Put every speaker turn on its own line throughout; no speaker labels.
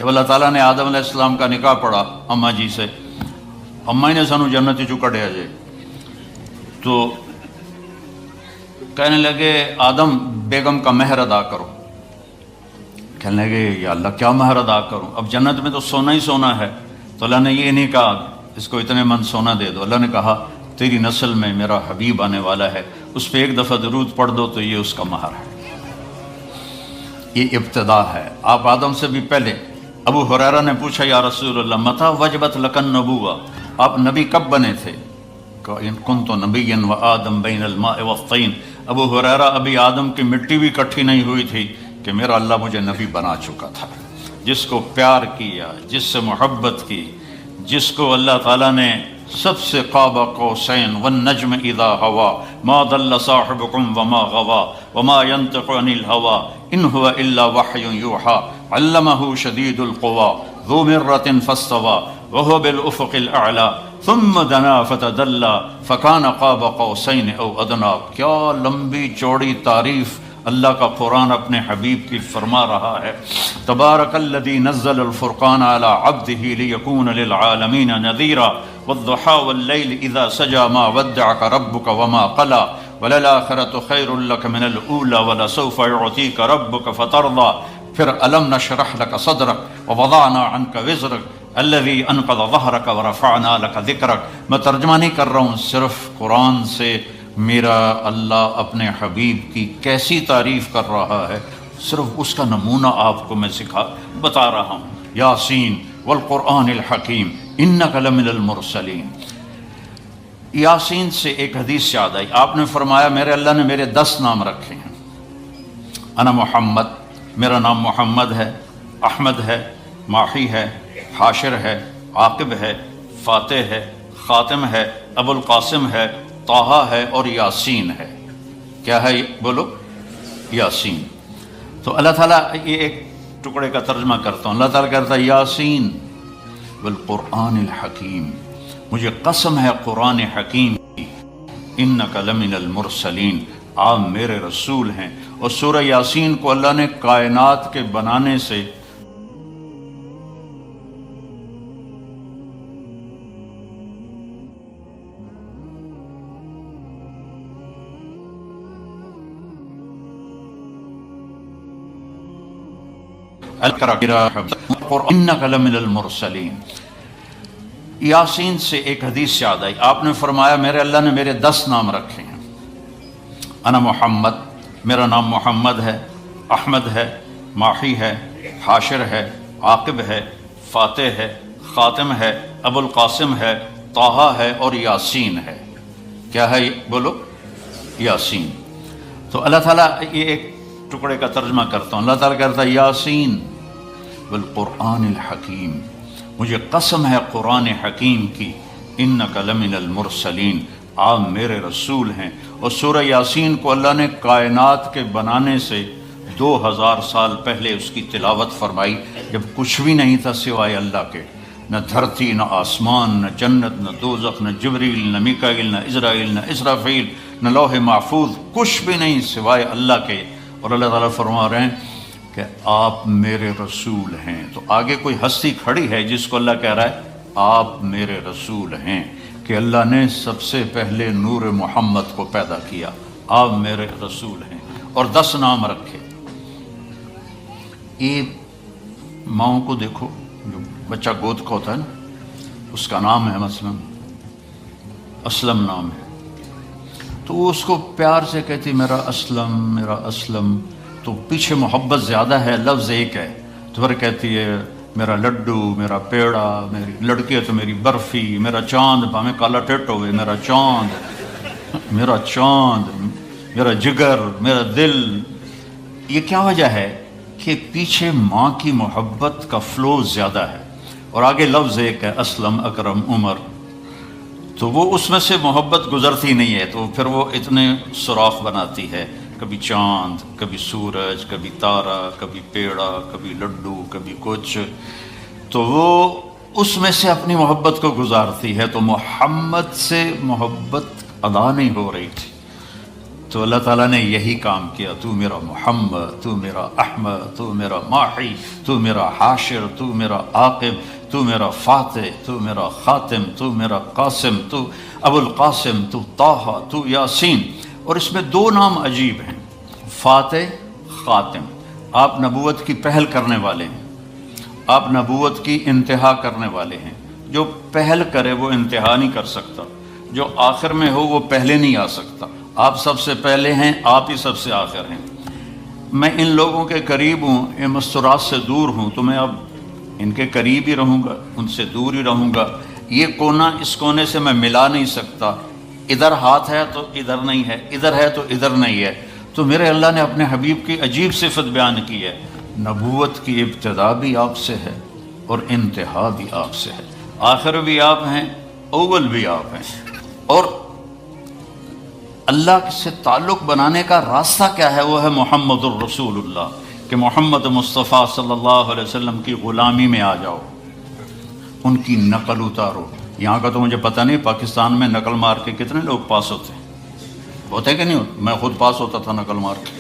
جب اللہ تعالیٰ نے آدم علیہ السلام کا نکاح پڑھا اماں جی سے، اماں ہی نے سانو جنت چوں کڈیا جے، تو کہنے لگے آدم بیگم کا مہر ادا کرو۔ کہنے لگے یا اللہ کیا مہر ادا کروں، اب جنت میں تو سونا ہی سونا ہے۔ تو اللہ نے یہ نہیں کہا اس کو اتنے من سونا دے دو، اللہ نے کہا تیری نسل میں میرا حبیب آنے والا ہے، اس پہ ایک دفعہ درود پڑھ دو تو یہ اس کا مہر ہے۔ یہ ابتدا ہے، آپ آدم سے بھی پہلے۔ ابو ہریرہ نے پوچھا یا رسول اللہ متى وجبت لک النبوہ، آپ نبی کب بنے تھے؟ کنت نبیا وآدم بین الماء والطین، ابو ہریرہ ابھی آدم کی مٹی بھی اکٹھی نہیں ہوئی تھی کہ میرا اللہ مجھے نبی بنا چکا تھا۔ جس کو پیار کیا، جس سے محبت کی، جس کو اللہ تعالیٰ نے سب سے قاب قوسین والنجم اذا ہوا ما ضل صاحبکم وما غوا وما ينطق عن الہوا ان هو الا وحی یوحی علمہ شدید القوی ذو مرۃ فاستوی وهو بالافق الاعلی ثم دنا فتدلی فکان قاب قوسین او ادنی۔ کیا لمبی چوڑی تعریف اللہ کا قرآن اپنے حبیب کی فرما رہا ہے۔ تبارک الذی نزل الفرقان علی عبدہ لیکون للعالمین نذیرا والضحی واللیل اذا سجی ما ودعک ربک وما قلی وللآخرۃ خیر لک من الاولی ولسوف یعطیک ربک فترضی۔ پھر الم نشرح لک صدرک ووضعنا عنک وزرک الذی انقض ظہرک ورفعنا لک ذکرک۔ میں ترجمہ نہیں کر رہا ہوں، صرف قرآن سے میرا اللہ اپنے حبیب کی کیسی تعریف کر رہا ہے، صرف اس کا نمونہ آپ کو میں بتا رہا ہوں۔ یاسین والقرآن الحکیم انک لمن المرسلین۔ یاسین سے ایک حدیث یاد آئی، آپ نے فرمایا میرے اللہ نے میرے 10 نام رکھے ہیں۔ انا محمد، میرا نام محمد ہے، احمد ہے، ماحی ہے، حاشر ہے، عاقب ہے، فاتح ہے، خاتم ہے، ابو القاسم ہے، طٰہٰ ہے اور یاسین ہے۔ کیا ہے بولو؟ یاسین۔ تو اللہ تعالیٰ یہ ایک ٹکڑے کا ترجمہ کرتا ہوں، اللہ تعالیٰ کہتا ہے یاسین والقرآن الحکیم، مجھے قسم ہے قرآن حکیم کی، انک لمن المرسلین، آپ میرے رسول ہیں۔ اور سورہ یاسین کو اللہ نے کائنات کے بنانے سے انک لمن المرسلین۔ یاسین سے ایک حدیث یاد آئی، آپ نے فرمایا میرے اللہ نے میرے 10 نام رکھے ہیں۔ انا محمد، میرا نام محمد ہے، احمد ہے، ماحی ہے، حاشر ہے، عاقب ہے، فاتح ہے، خاتم ہے، ابو القاسم ہے، طٰہٰ ہے اور یاسین ہے۔ کیا ہے بولو؟ یاسین۔ تو اللہ تعالیٰ یہ ایک ٹکڑے کا ترجمہ کرتا ہوں، اللہ تعالیٰ کہتا ہے یاسین والقرآن الحکیم، مجھے قسم ہے قرآن حکیم کی، انک لمن المرسلین، آپ میرے رسول ہیں۔ اور سورہ یاسین کو اللہ نے کائنات کے بنانے سے 2000 سال پہلے اس کی تلاوت فرمائی، جب کچھ بھی نہیں تھا سوائے اللہ کے، نہ دھرتی، نہ آسمان، نہ جنت، نہ دوزخ، نہ جبریل، نہ میکائیل، نہ عزرائیل، نہ اسرافیل، نہ لوح محفوظ، کچھ بھی نہیں سوائے اللہ کے۔ اور اللہ تعالیٰ فرما رہے ہیں کہ آپ میرے رسول ہیں۔ تو آگے کوئی ہستی کھڑی ہے جس کو اللہ کہہ رہا ہے آپ میرے رسول ہیں، کہ اللہ نے سب سے پہلے نور محمد کو پیدا کیا، آپ میرے رسول ہیں، اور 10 نام رکھے۔ یہ ماؤں کو دیکھو، جو بچہ گود کا ہوتا ہے نا، اس کا نام ہے مثلا اسلم نام ہے، تو وہ اس کو پیار سے کہتی میرا اسلم، میرا اسلم، تو پیچھے محبت زیادہ ہے، لفظ ایک ہے، تو پھر کہتی ہے میرا لڈو، میرا پیڑا، میری لڑکی ہے تو میری برفی، میرا چاند، ہمیں کالا ٹیٹ ہوئے، میرا چاند، میرا چاند، میرا جگر، میرا دل۔ یہ کیا وجہ ہے کہ پیچھے ماں کی محبت کا فلو زیادہ ہے، اور آگے لفظ ایک ہے اسلم، اکرم، عمر، تو وہ اس میں سے محبت گزرتی نہیں ہے، تو پھر وہ اتنے سوراخ بناتی ہے، کبھی چاند، کبھی سورج، کبھی تارا، کبھی پیڑا، کبھی لڈو، کبھی کچھ، تو وہ اس میں سے اپنی محبت کو گزارتی ہے۔ تو محمد سے محبت ادا نہیں ہو رہی تھی، تو اللہ تعالیٰ نے یہی کام کیا، تو میرا محمد، تو میرا احمد، تو میرا ماحی، تو میرا حاشر، تو میرا عاقب، تو میرا فاتح، تو میرا خاتم، تو میرا قاسم، تو ابو القاسم، تو طٰہٰ، تو یاسین۔ اور اس میں دو نام عجیب ہیں، فاتح، خاتم۔ آپ نبوت کی پہل کرنے والے ہیں، آپ نبوت کی انتہا کرنے والے ہیں۔ جو پہل کرے وہ انتہا نہیں کر سکتا، جو آخر میں ہو وہ پہلے نہیں آ سکتا۔ آپ سب سے پہلے ہیں، آپ ہی سب سے آخر ہیں۔ میں ان لوگوں کے قریب ہوں، ان مستورات سے دور ہوں، تو میں اب ان کے قریب ہی رہوں گا، ان سے دور ہی رہوں گا۔ یہ کونا اس کونے سے میں ملا نہیں سکتا، ادھر ہاتھ ہے تو ادھر نہیں ہے، ادھر ہے تو ادھر نہیں ہے۔ تو میرے اللہ نے اپنے حبیب کی عجیب صفت بیان کی ہے، نبوت کی ابتدا بھی آپ سے ہے اور انتہا بھی آپ سے ہے، آخر بھی آپ ہیں، اول بھی آپ ہیں۔ اور اللہ سے تعلق بنانے کا راستہ کیا ہے؟ وہ ہے محمد الرسول اللہ، کہ محمد مصطفیٰ صلی اللہ علیہ وسلم کی غلامی میں آ جاؤ، ان کی نقل اتارو۔ یہاں کا تو مجھے پتہ نہیں پاکستان میں نقل مار کے کتنے لوگ پاس ہوتے ہیں، ہوتے کہ نہیں ہوتے؟ میں خود پاس ہوتا تھا نقل مار کے،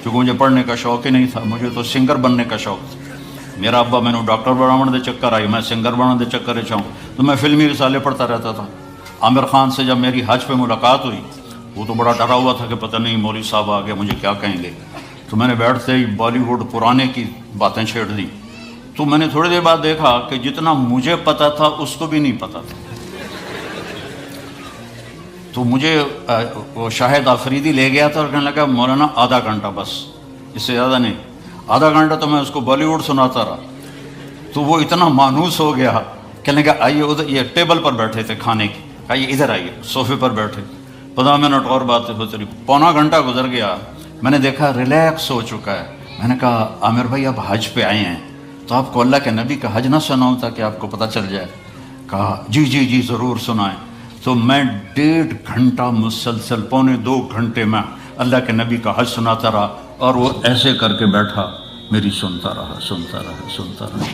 کیونکہ مجھے پڑھنے کا شوق ہی نہیں تھا، مجھے تو سنگر بننے کا شوق تھا۔ میرا ابا میں نے ڈاکٹر بنانے دے چکر آئی، میں سنگر بنانے دے چکر چاہوں، تو میں فلمی رسالے پڑھتا رہتا تھا۔ عامر خان سے جب میری حج پہ ملاقات ہوئی، وہ تو بڑا ڈرا ہوا تھا کہ پتہ نہیں مولوی صاحب آ گئے مجھے کیا کہیں گے، تو میں نے بیٹھتے ہی بالی ووڈ پرانے کی باتیں چھیڑ دی۔ تو میں نے تھوڑی دیر بعد دیکھا کہ جتنا مجھے پتا تھا اس کو بھی نہیں پتا تھا۔ تو مجھے وہ شاہد آفریدی لے گیا تھا اور کہنے لگا مولانا آدھا گھنٹہ بس، اس سے زیادہ نہیں۔ آدھا گھنٹہ تو میں اس کو بالی ووڈ سناتا رہا، تو وہ اتنا مانوس ہو گیا، کہنے لگا آئیے ادھر، یہ ٹیبل پر بیٹھے تھے کھانے کی، آئیے ادھر آئیے، صوفے پر بیٹھے، 15 منٹ اور باتیں ہوتی رہی، پونا گھنٹہ گزر گیا۔ میں نے دیکھا ریلیکس ہو چکا ہے۔ میں نے کہا عامر بھائی آپ حج پہ آئے ہیں تو آپ کو اللہ کے نبی کا حج نہ سناؤں تاکہ آپ کو پتہ چل جائے؟ کہا جی جی جی ضرور سنائیں۔ تو میں 1.5 گھنٹہ مسلسل، 1.25 گھنٹے میں اللہ کے نبی کا حج سناتا رہا، اور وہ ایسے کر کے بیٹھا، میری سنتا رہا سنتا رہا سنتا رہا۔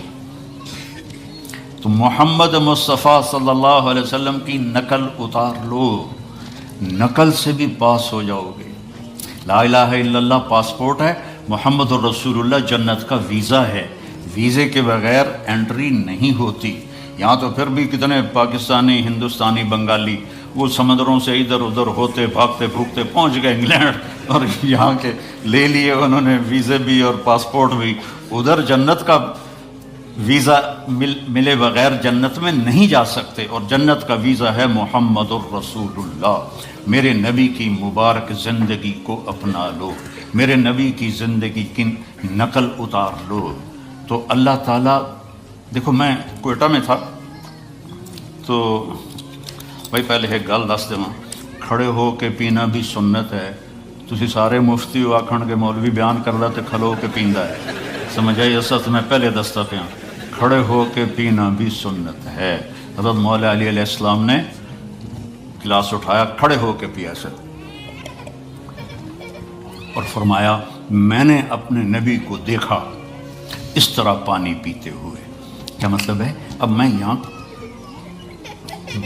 تو محمد مصطفیٰ صلی اللہ علیہ وسلم کی نقل اتار لو، نقل سے بھی پاس ہو جاؤ گے۔ لا الہ الا اللہ پاسپورٹ ہے، محمد الرسول اللہ جنت کا ویزا ہے، ویزے کے بغیر انٹری نہیں ہوتی۔ یہاں تو پھر بھی کتنے پاکستانی، ہندوستانی، بنگالی وہ سمندروں سے ادھر ادھر ہوتے بھاگتے بھوگتے پہنچ گئے انگلینڈ، اور یہاں کے لے لیے انہوں نے ویزے بھی اور پاسپورٹ بھی۔ ادھر جنت کا ویزا ملے بغیر جنت میں نہیں جا سکتے، اور جنت کا ویزا ہے محمد الرسول اللہ۔ میرے نبی کی مبارک زندگی کو اپنا لو، میرے نبی کی زندگی کی نقل اتار لو۔ تو اللہ تعالیٰ، دیکھو میں کوئٹہ میں تھا، تو بھائی پہلے ایک گل دس دوں، کھڑے ہو کے پینا بھی سنت ہے۔ تسی سارے مفتی ہو آکھن کے مولوی بیان کردا تے کھلو کے پیندا ہے، سمجھ آئی؟ اصل میں پہلے دستا پیا، کھڑے ہو کے پینا بھی سنت ہے۔ حضرت مولا علی علیہ السلام نے گلاس اٹھایا، کھڑے ہو کے پیا سر، اور فرمایا میں نے اپنے نبی کو دیکھا اس طرح پانی پیتے ہوئے۔ کیا مطلب ہے؟ اب میں یہاں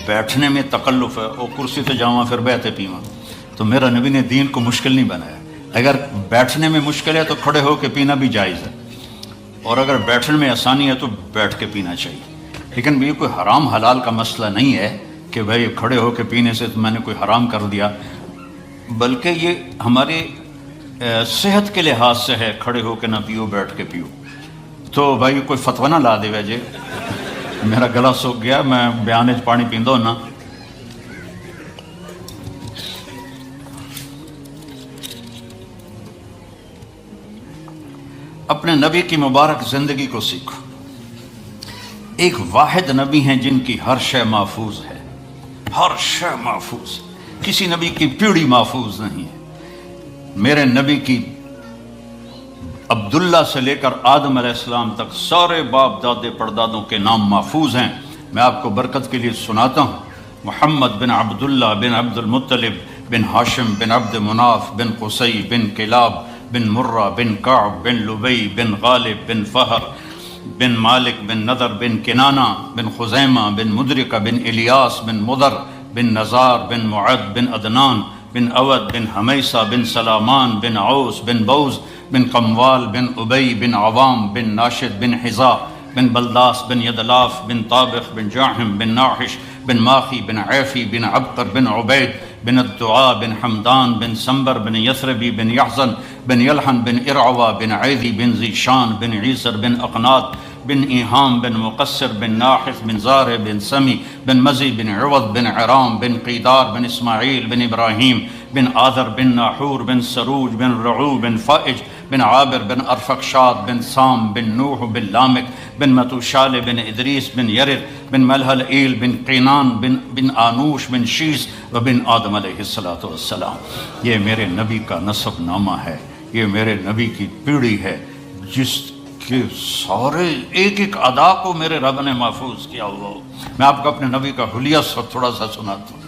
بیٹھنے میں تکلف ہے، اور کرسی پہ جاواں پھر بیٹھے پیواں، تو میرا نبی نے دین کو مشکل نہیں بنایا۔ اگر بیٹھنے میں مشکل ہے تو کھڑے ہو کے پینا بھی جائز ہے، اور اگر بیٹھنے میں آسانی ہے تو بیٹھ کے پینا چاہیے۔ لیکن یہ کوئی حرام حلال کا مسئلہ نہیں ہے کہ بھائی کھڑے ہو کے پینے سے تو میں نے کوئی حرام کر دیا، بلکہ یہ ہماری صحت کے لحاظ سے ہے، کھڑے ہو کے نہ پیو، بیٹھ کے پیو۔ تو بھائی کوئی فتویٰ نہ لا دے ویجے، میرا گلا سوکھ گیا، میں بیانے پانی پیندا ہونا۔ اپنے نبی کی مبارک زندگی کو سیکھو۔ ایک واحد نبی ہیں جن کی ہر شے محفوظ ہے، ہر شے محفوظ، کسی نبی کی پیڑھی محفوظ نہیں ہے۔ میرے نبی کی عبداللہ سے لے کر آدم علیہ السلام تک سارے باپ دادے پردادوں کے نام محفوظ ہیں۔ میں آپ کو برکت کے لیے سناتا ہوں۔ محمد بن عبداللہ بن عبد المطلب بن ہاشم بن عبد مناف بن قصی بن کلاب بن مرہ بن کعب بن لبی بن غالب بن فہر بن مالک بن نضر بن کنانہ بن خزیمہ بن مدرکہ بن الیاس بن مدر بن نزار بن معد بن عدنان بن اود بن حمیسہ بن سلامان بن عوس بن بوز بن قموال بن ابی بن عوام بن ناشد بن حذا بن بلداس بن یدلاف بن طابخ بن جاحم بن ناحش بن ماخی بن عیفی بن عبقر بن عبید بن الدعاء بن حمدان بن سنبر بن یثربی بن یحزن بن یلحن بن ارعوا بن عیدی بن ذیشان بن عیسر بن اقناط بن ایہام بن مقصر بن ناحث بن زارع بن سمی بن مزی بن عوض بن عرام بن قیدار بن اسماعیل بن ابراہیم بن آذر بن ناحور بن سروج بن رعو بن فائج بن عابر بن ارفقشاد بن سام بن نوح بن لامک بن متوشال بن ادریس بن یرد بن ملحل ایل بن قینان بن آنوش بن شیس و بن آدم علیہ السلام۔ یہ میرے نبی کا نسب نامہ ہے، یہ میرے نبی کی پیڑھی ہے جس کے سارے ایک ایک ادا کو میرے رب نے محفوظ کیا ہوا ہو۔ میں آپ کو اپنے نبی کا حلیہ تھوڑا سا سناتا ہوں۔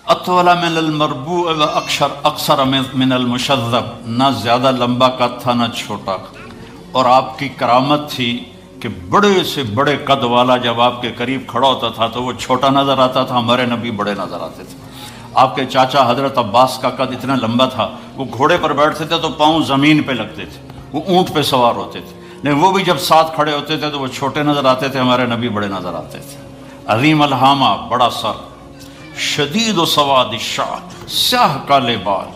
اطول من المربوع و اکثر من المشذب، نہ زیادہ لمبا قد تھا نہ چھوٹا، اور آپ کی کرامت تھی کہ بڑے سے بڑے قد والا جب آپ کے قریب کھڑا ہوتا تھا تو وہ چھوٹا نظر آتا تھا، ہمارے نبی بڑے نظر آتے تھے۔ آپ کے چاچا حضرت عباس کا قد اتنا لمبا تھا، وہ گھوڑے پر بیٹھتے تھے تو پاؤں زمین پہ لگتے تھے، وہ اونٹ پہ سوار ہوتے تھے، لیکن وہ بھی جب ساتھ کھڑے ہوتے تھے تو وہ چھوٹے نظر آتے تھے، ہمارے نبی بڑے نظر آتے تھے۔ عظیم الحامہ، بڑا سر، شدید و سواد الشعر، سیاہ کالے بال،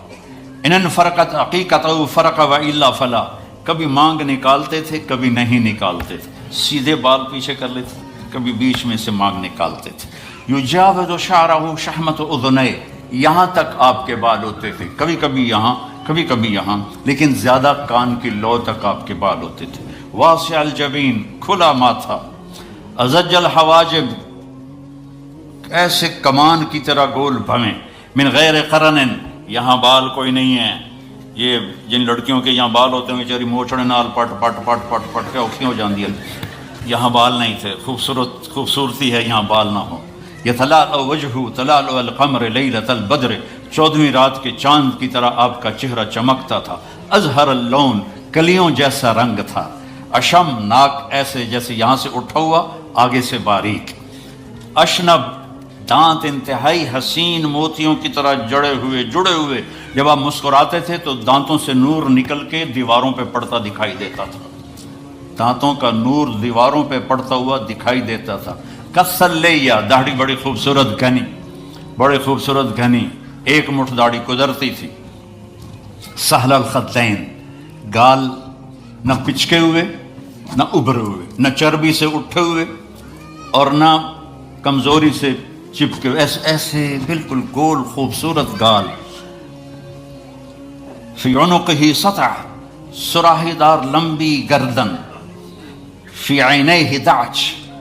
ان فرقت عقیقت فرق و الا فلا، کبھی مانگ نکالتے تھے کبھی نہیں نکالتے تھے، سیدھے بال پیچھے کر لیتے، کبھی بیچ میں سے مانگ نکالتے تھے۔ یجاوز شعرہ شحمت اذنیہ، یہاں تک آپ کے بال ہوتے تھے، کبھی کبھی یہاں کبھی کبھی یہاں، لیکن زیادہ کان کی لو تک آپ کے بال ہوتے تھے۔ واسع الجبین، کھلا ماتھا، ازج الحواجب، ایسے کمان کی طرح گول بھویں، من غیر قرن، یہاں بال کوئی نہیں ہے۔ یہ جن لڑکیوں کے یہاں بال ہوتے ہیں بیچاری موچڑے نال پٹ پٹ پٹ پٹ پٹ کے اوکھی ہو جاندی ہے، یہاں بال نہیں تھے۔ خوبصورتی ہے یہاں بال نہ ہو۔ یتلالع وجہہ تلالع القمر لیلۃ البدر، 14ویں رات کے چاند کی طرح آپ کا چہرہ چمکتا تھا۔ ازہر اللون، کلیوں جیسا رنگ تھا۔ اشم، ناک ایسے جیسے یہاں سے اٹھا ہوا آگے سے باریک۔ اشنب، دانت انتہائی حسین موتیوں کی طرح جڑے ہوئے، جب آپ مسکراتے تھے تو دانتوں سے نور نکل کے دیواروں پہ پڑتا دکھائی دیتا تھا، دانتوں کا نور دیواروں پہ پڑتا ہوا دکھائی دیتا تھا۔ کسلیہ، داڑھی بڑی خوبصورت گھنی، بڑے خوبصورت گھنی، ایک مٹھ داڑھی گزرتی تھی۔ سہل الخدین، گال نہ پچکے ہوئے نہ ابھرے ہوئے، نہ چربی سے اٹھے ہوئے اور نہ کمزوری سے چپکے ہوئے، ایسے بالکل گول خوبصورت گال۔ فی عنقہ سطع، سراہی دار لمبی گردن۔ فی عینیہ دعج،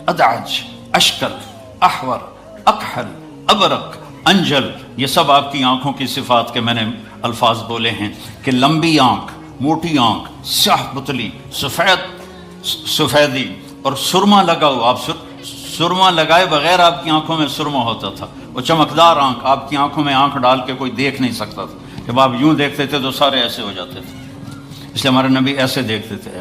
ادعج، اشکل، احور، اکحل، ابرق، انجل، یہ سب آپ کی آنکھوں کی صفات کے میں نے الفاظ بولے ہیں کہ لمبی آنکھ، موٹی آنکھ، سیاہ پتلی، سفیدی اور سرما لگا ہوا۔ آپ سرما لگائے بغیر آپ کی آنکھوں میں سرما ہوتا تھا۔ وہ چمکدار آنکھ، آپ کی آنکھوں میں آنکھ ڈال کے کوئی دیکھ نہیں سکتا تھا، جب آپ یوں دیکھتے تھے تو سارے ایسے ہو جاتے تھے، اس لیے ہمارے نبی ایسے دیکھتے تھے،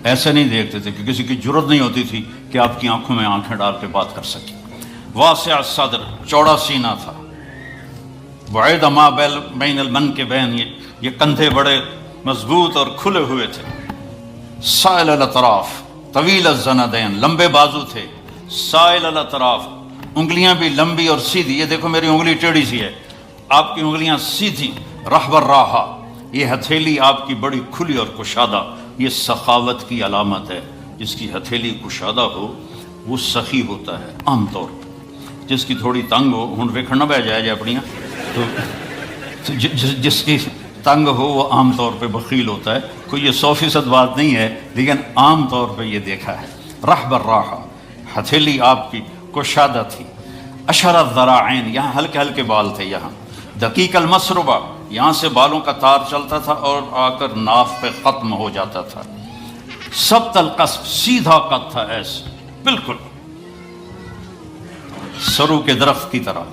ایسے نہیں دیکھتے تھے کہ کسی کی جرت نہیں ہوتی تھی کہ آپ کی آنکھوں میں آنکھیں ڈال کے بات کر سکیں۔ واسع الصدر، چوڑا سینہ تھا۔ بعید ما بین المنکبین، یہ کندھے بڑے مضبوط اور کھلے ہوئے تھے۔ سائل الاطراف، طویل الزندین، لمبے بازو تھے۔ سائل الاطراف، انگلیاں بھی لمبی اور سیدھی، یہ دیکھو میری انگلی ٹیڑھی سی ہے، آپ کی انگلیاں سیدھی۔ رحب الراحہ، یہ ہتھیلی آپ کی بڑی کھلی اور کشادہ، یہ سخاوت کی علامت ہے۔ جس کی ہتھیلی کشادہ ہو وہ سخی ہوتا ہے عام طور پر، جس کی تھوڑی تنگ ہو، ہن ویکھن نہ بہ جائے اپنیاں، تو جس کی تنگ ہو وہ عام طور پہ بخیل ہوتا ہے۔ کوئی یہ 100% بات نہیں ہے، لیکن عام طور پہ یہ دیکھا ہے۔ رحب الراحہ، ہتھیلی آپ کی کشادہ تھی۔ اشر الذراعین، یہاں ہلکے ہلکے بال تھے۔ یہاں دقیق المسربہ، یہاں سے بالوں کا تار چلتا تھا اور آ کر ناف پہ ختم ہو جاتا تھا۔ سبط القصف، سیدھا قد تھا، ایسے بالکل سرو کے درخت کی طرح۔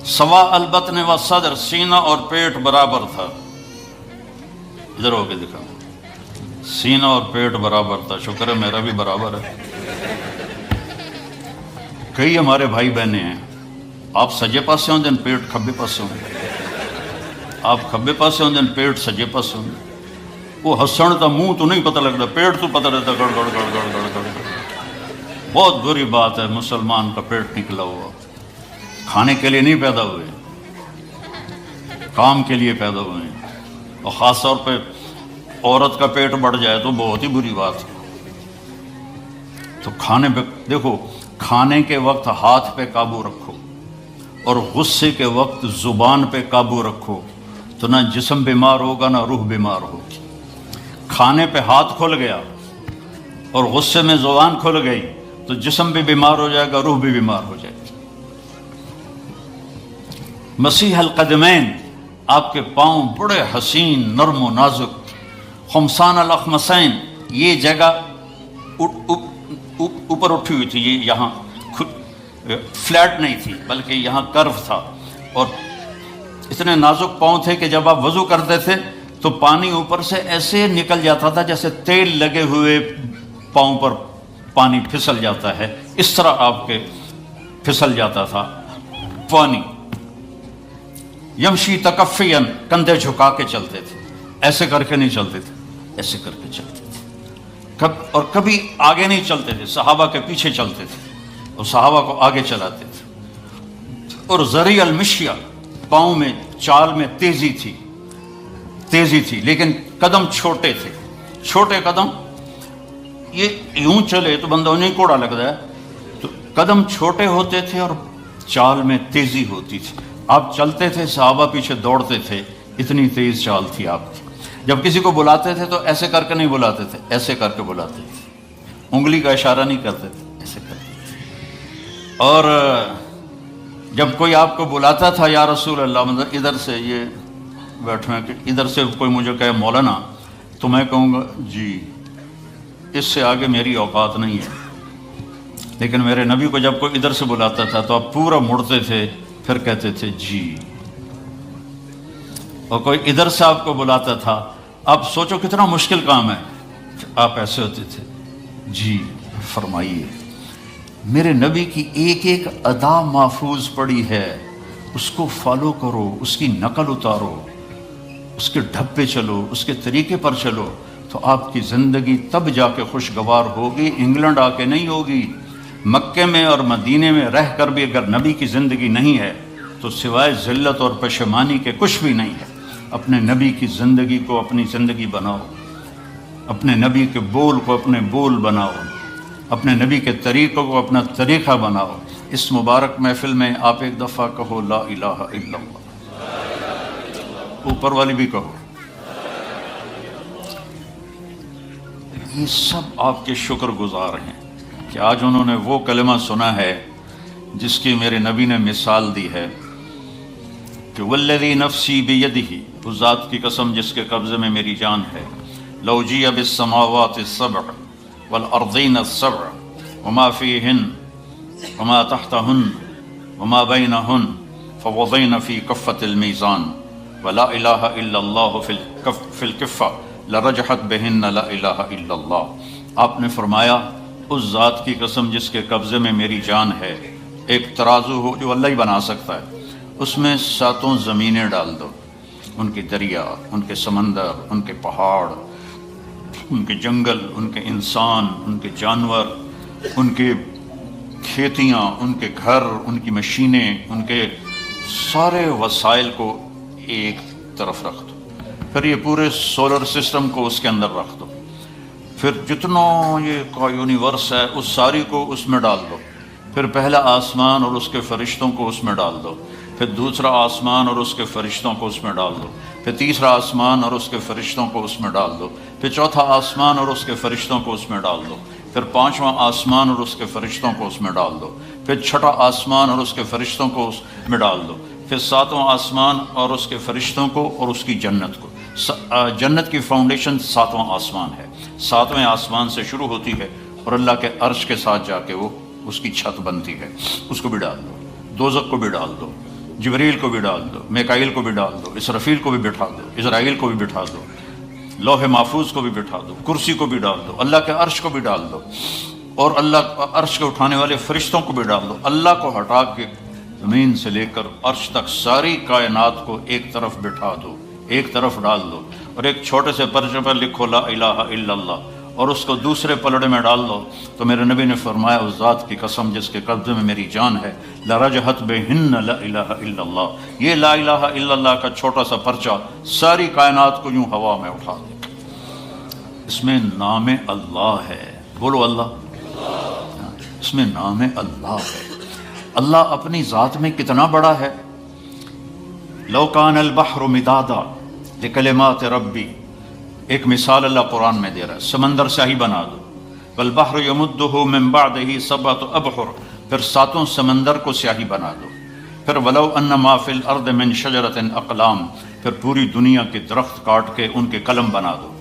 سوا البطن و صدر، سینہ اور پیٹ برابر تھا۔ ادھر ہو کے دکھا، سینہ اور پیٹ برابر تھا، شکر ہے میرا بھی برابر ہے۔ کئی ہمارے بھائی بہنیں ہیں آپ سجے پاسے ہوندے ہیں پیٹ کھبے پاسے ہوندے، آپ کھبے پاسے ہوندے ہیں پیٹ سجے پاسے ہوندے، وہ ہسن تو منہ تو نہیں پتہ لگتا، پیٹ تو پتہ رہتا گڑ گڑ گڑ گڑ گڑ گڑ۔ بہت بری بات ہے مسلمان کا پیٹ نکلا ہوا، کھانے کے لیے نہیں پیدا ہوئے، کام کے لیے پیدا ہوئے ہیں، اور خاص طور پہ عورت کا پیٹ بڑھ جائے تو بہت ہی بری بات ہے۔ تو کھانے پہ دیکھو، کھانے کے وقت ہاتھ پہ قابو رکھو، اور غصے کے وقت زبان پہ قابو رکھو، تو نہ جسم بیمار ہوگا نہ روح بیمار ہوگی۔ کھانے پہ ہاتھ کھل گیا اور غصے میں زبان کھل گئی تو جسم بھی بیمار ہو جائے گا، روح بھی بیمار ہو جائے گی۔ مسیح القدمین، آپ کے پاؤں بڑے حسین نرم و نازک، خمسان الاخمسین، یہ جگہ اوپر اٹھی ہوئی تھی، یہ یہاں فلیٹ نہیں تھی بلکہ یہاں کرو تھا، اور اتنے نازک پاؤں تھے کہ جب آپ وضو کرتے تھے تو پانی اوپر سے ایسے نکل جاتا تھا جیسے تیل لگے ہوئے پاؤں پر پانی پھسل جاتا ہے، اس طرح آپ کے پھسل جاتا تھا پانی۔ یمشی تکفین، کندھے جھکا کے چلتے تھے، ایسے کر کے نہیں چلتے تھے، ایسے کر کے چلتے تھے، اور کبھی آگے نہیں چلتے تھے، صحابہ کے پیچھے چلتے تھے اور صحابہ کو آگے چلاتے تھے۔ اور ذریع المشیہ، پاؤں میں چال میں تیزی تھی، لیکن قدم چھوٹے تھے، چھوٹے قدم، یہ یوں چلے تو بندہ انہیں کوڑا لگتا ہے، تو قدم چھوٹے ہوتے تھے اور چال میں تیزی ہوتی تھی۔ آپ چلتے تھے، صحابہ پیچھے دوڑتے تھے، اتنی تیز چال تھی آپ کی۔ جب کسی کو بلاتے تھے تو ایسے کر کے نہیں بلاتے تھے، ایسے کر کے بلاتے تھے، انگلی کا اشارہ نہیں کرتے تھے، ایسے کرتے تھے۔ اور جب کوئی آپ کو بلاتا تھا یا رسول اللہ، مطلب ادھر سے، یہ بیٹھے ہیں کہ ادھر سے کوئی مجھے کہے مولانا، تو میں کہوں گا جی، اس سے آگے میری اوقات نہیں ہے۔ لیکن میرے نبی کو جب کوئی ادھر سے بلاتا تھا تو آپ پورا مڑتے تھے، پھر کہتے تھے جی۔ اور کوئی ادھر سے آپ کو بلاتا تھا، آپ سوچو کتنا مشکل کام ہے، آپ ایسے ہوتے تھے، جی فرمائیے۔ میرے نبی کی ایک ایک ادا محفوظ پڑی ہے، اس کو فالو کرو، اس کی نقل اتارو، اس کے ڈھب پہ چلو، اس کے طریقے پر چلو، تو آپ کی زندگی تب جا کے خوشگوار ہوگی، انگلینڈ آ کے نہیں ہوگی۔ مکے میں اور مدینے میں رہ کر بھی اگر نبی کی زندگی نہیں ہے تو سوائے ذلت اور پشیمانی کے کچھ بھی نہیں ہے۔ اپنے نبی کی زندگی کو اپنی زندگی بناؤ، اپنے نبی کے بول کو اپنے بول بناؤ، اپنے نبی کے طریقوں کو اپنا طریقہ بناؤ۔ اس مبارک محفل میں آپ ایک دفعہ کہو لا الہ الا اللہ، اوپر والی بھی کہو۔ یہ سب آپ کے شکر گزار ہیں کہ آج انہوں نے وہ کلمہ سنا ہے جس کی میرے نبی نے مثال دی ہے کہ والذی نفسی بیدہ، اس ذات کی قسم جس کے قبضے میں میری جان ہے، لو جیء بالسماوات السبع والارضین السبع وما فیہن وما تحتہن وما بینہن فوضین فی کفۃ المیزان ولا الہ الا اللہ فی الکفہ لرجحت بہن لا الہ الا اللہ۔ آپ نے فرمایا اس ذات کی قسم جس کے قبضے میں میری جان ہے، ایک ترازو ہو جو اللہ ہی بنا سکتا ہے، اس میں 7 زمینیں ڈال دو، ان کے دریا، ان کے سمندر، ان کے پہاڑ، ان کے جنگل، ان کے انسان، ان کے جانور، ان کے کھیتیاں، ان کے گھر، ان کی مشینیں، ان کے سارے وسائل کو ایک طرف رکھ دو، پھر یہ پورے سولر سسٹم کو اس کے اندر رکھ دو، پھر جتنا یہ کا یونیورس ہے اس ساری کو اس میں ڈال دو، پھر پہلا آسمان اور اس کے فرشتوں کو اس میں ڈال دو، پھر دوسرا آسمان اور اس کے فرشتوں کو اس میں ڈال دو، پھر تیسرا آسمان اور اس کے فرشتوں کو اس میں ڈال دو، پھر چوتھا آسمان اور اس کے فرشتوں کو اس میں ڈال دو، پھر 5واں آسمان اور اس کے فرشتوں کو اس میں ڈال دو، پھر 6واں آسمان اور اس کے فرشتوں کو اس میں ڈال دو، پھر 7واں آسمان اور اس کے فرشتوں کو اور اس کی جنت کو۔ جنت کی فاؤنڈیشن 7واں آسمان ہے، 7ویں آسمان سے شروع ہوتی ہے اور اللہ کے عرش کے ساتھ جا کے وہ اس کی چھت بنتی ہے، اس کو بھی ڈال دو، دوزخ کو بھی ڈال دو، جبریل کو بھی ڈال دو، میکائیل کو بھی ڈال دو، اسرافیل کو بھی بٹھا دو، اسرائیل کو بھی بٹھا دو، لوح محفوظ کو بھی بٹھا دو، کرسی کو بھی ڈال دو، اللہ کے عرش کو بھی ڈال دو، اور اللہ عرش کے اٹھانے والے فرشتوں کو بھی ڈال دو۔ اللہ کو ہٹا کے زمین سے لے کر عرش تک ساری کائنات کو ایک طرف بٹھا دو، ایک طرف ڈال دو، اور ایک چھوٹے سے پرچے پر لکھو لا الہ الا اللہ، اور اس کو دوسرے پلڑے میں ڈال دو، تو میرے نبی نے فرمایا اس ذات کی قسم جس کے قبضے میں میری جان ہے، لرجحت بہن لا الہ الا اللہ، یہ لا الہ الا اللہ کا چھوٹا سا پرچہ ساری کائنات کو یوں ہوا میں اٹھا دے۔ اس میں نام اللہ ہے، بولو اللہ، اس میں نام اللہ ہے۔ اللہ اپنی ذات میں کتنا بڑا ہے۔ لو کان البحر مدادا لکلمات ربی، ایک مثال اللہ قرآن میں دے رہا ہے، سمندر سیاہی بنا دو، والبحر یمدہ من بعدہ سبعۃ ابحر، پھر ساتوں سمندر کو سیاہی بنا دو، پھر ولو ان ما فی الارض من شجرۃ اقلام، پھر پوری دنیا کے درخت کاٹ کے ان کے قلم بنا دو۔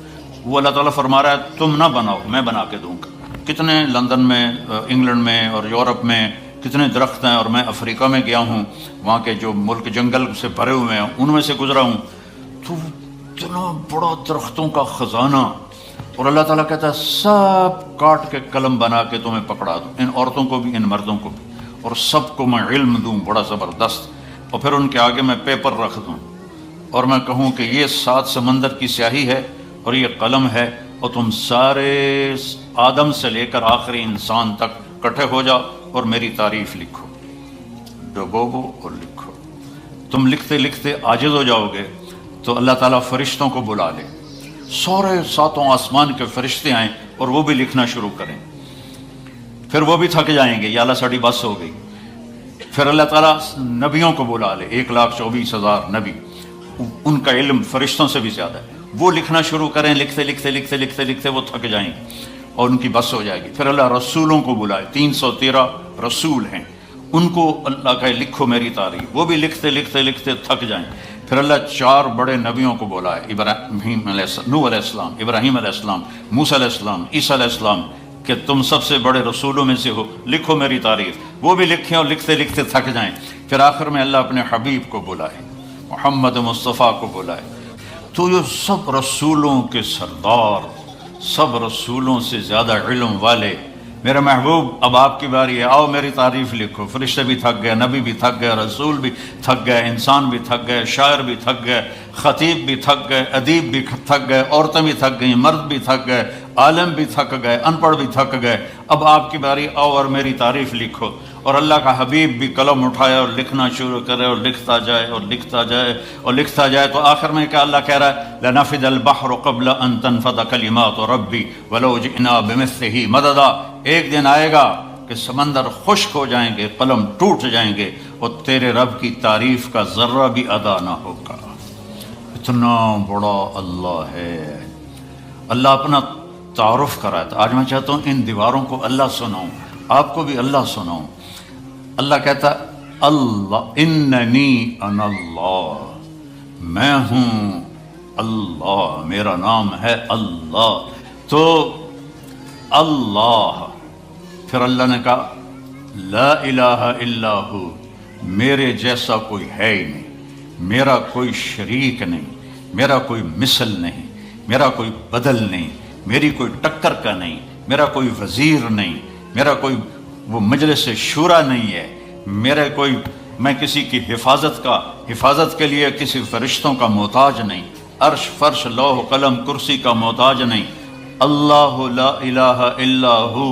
وہ اللہ تعالیٰ فرما رہا ہے تم نہ بناؤ، میں بنا کے دوں گا۔ کتنے لندن میں، انگلینڈ میں اور یورپ میں کتنے درخت ہیں، اور میں افریقہ میں گیا ہوں، وہاں کے جو ملک جنگل سے بھرے ہوئے ہیں ان میں سے گزرا ہوں، تو اتنا بڑا درختوں کا خزانہ، اور اللہ تعالیٰ کہتا ہے سب کاٹ کے قلم بنا کے تمہیں پکڑا دوں، ان عورتوں کو بھی ان مردوں کو بھی، اور سب کو میں علم دوں بڑا زبردست، اور پھر ان کے آگے میں پیپر رکھ دوں اور میں کہوں کہ یہ 7 سمندر کی سیاہی ہے اور یہ قلم ہے، اور تم سارے آدم سے لے کر آخری انسان تک اکٹھے ہو جاؤ اور میری تعریف لکھو، ڈبوبو اور لکھو۔ تم لکھتے لکھتے عاجز ہو جاؤ گے تو اللہ تعالیٰ فرشتوں کو بلا لے، سارے 7 آسمان کے فرشتے آئیں اور وہ بھی لکھنا شروع کریں، پھر وہ بھی تھک جائیں گے، یا اللہ ساڑی بس ہو گئی۔ پھر اللہ تعالیٰ نبیوں کو بلا لے، 1,24,000 نبی، ان کا علم فرشتوں سے بھی زیادہ ہے، وہ لکھنا شروع کریں، لکھتے لکھتے لکھتے لکھتے لکھتے وہ تھک جائیں گے اور ان کی بس ہو جائے گی۔ پھر اللہ رسولوں کو بلائے، 313 رسول ہیں، ان کو اللہ کہے لکھو میری تعریف، وہ بھی لکھتے لکھتے لکھتے تھک جائیں۔ پھر اللہ 4 بڑے نبیوں کو بلائے، ابراہیم علیہ السلام، نوح علیہ السلام، ابراہیم علیہ السلام، موسیٰ علیہ السلام، عیسیٰ علیہ السلام، کہ تم سب سے بڑے رسولوں میں سے ہو، لکھو میری تعریف، وہ بھی لکھیں اور لکھتے لکھتے تھک جائیں۔ پھر آخر میں اللہ اپنے حبیب کو بلائے، محمد مصطفیٰ کو بلائے، تو یہ سب رسولوں کے سردار، سب رسولوں سے زیادہ علم والے، میرے محبوب اب آپ کی باری ہے، آؤ میری تعریف لکھو۔ فرشتے بھی تھک گئے، نبی بھی تھک گئے، رسول بھی تھک گئے، انسان بھی تھک گئے، شاعر بھی تھک گئے، خطیب بھی تھک گئے، ادیب بھی تھک گئے، عورتیں بھی تھک گئیں، مرد بھی تھک گئے، عالم بھی تھک گئے، ان پڑھ بھی تھک گئے، اب آپ کی باری، آؤ اور میری تعریف لکھو۔ اور اللہ کا حبیب بھی قلم اٹھائے اور لکھنا شروع کرے، اور لکھتا جائے اور لکھتا جائے اور لکھتا جائے، تو آخر میں کیا اللہ کہہ رہا ہے، لَنَفِدَ الْبَحْرُ قَبْلَ أَن تَنْفَدَ كَلِمَاتُ رَبِّي وَلَوْ جِئْنَا بِمِثْلِهِ مَدَدًا۔ ایک دن آئے گا کہ سمندر خشک ہو جائیں گے، قلم ٹوٹ جائیں گے، اور تیرے رب کی تعریف کا ذرہ بھی ادا نہ ہوگا۔ اتنا بڑا اللہ ہے۔ اللہ اپنا تعارف کرایا تھا۔ آج میں چاہتا ہوں ان دیواروں کو اللہ سناؤں، آپ کو بھی اللہ سناؤں۔ اللہ کہتا ہے اللہ اننی انا اللہ، میں ہوں اللہ، میرا نام ہے اللہ۔ تو اللہ، پھر اللہ نے کہا لا الہ الا ہو، میرے جیسا کوئی ہے ہی نہیں، میرا کوئی شریک نہیں، میرا کوئی مثل نہیں، میرا کوئی بدل نہیں، میری کوئی ٹکر کا نہیں، میرا کوئی وزیر نہیں، میرا کوئی وہ مجلس شورا نہیں ہے، میرے کوئی، میں کسی کی حفاظت کے لیے کسی فرشتوں کا محتاج نہیں، عرش فرش لوح قلم کرسی کا محتاج نہیں۔ اللہ لا الہ الا ہو،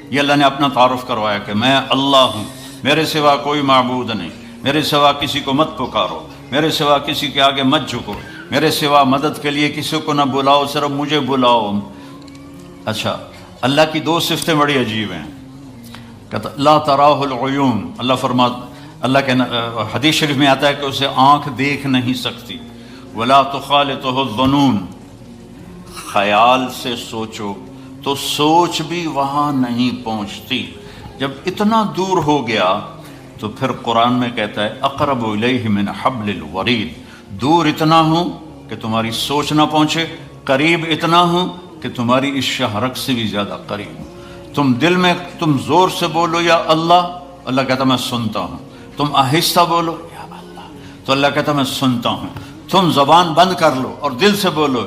یہ اللہ نے اپنا تعارف کروایا کہ میں اللہ ہوں، میرے سوا کوئی معبود نہیں، میرے سوا کسی کو مت پکارو، میرے سوا کسی کے آگے مت جھکو، میرے سوا مدد کے لیے کسی کو نہ بلاؤ، صرف مجھے بلاؤ۔ اچھا، اللہ کی 2 صفتیں بڑی عجیب ہیں، کہتا لا تراہ العیون، اللہ فرماتا، اللہ کے حدیث شریف میں آتا ہے کہ اسے آنکھ دیکھ نہیں سکتی، ولا تخالطہ الظنون، خیال سے سوچو تو سوچ بھی وہاں نہیں پہنچتی۔ جب اتنا دور ہو گیا تو پھر قرآن میں کہتا ہے اقرب الیہ من حبل الورید، دور اتنا ہوں کہ تمہاری سوچ نہ پہنچے، قریب اتنا ہوں کہ تمہاری اس شہرک سے بھی زیادہ قریب ہوں۔ تم دل میں تم زور سے بولو یا اللہ، اللہ کہتا میں سنتا ہوں، تم آہستہ بولو یا اللہ، تو اللہ کہتا میں سنتا ہوں، تم زبان بند کر لو اور دل سے بولو،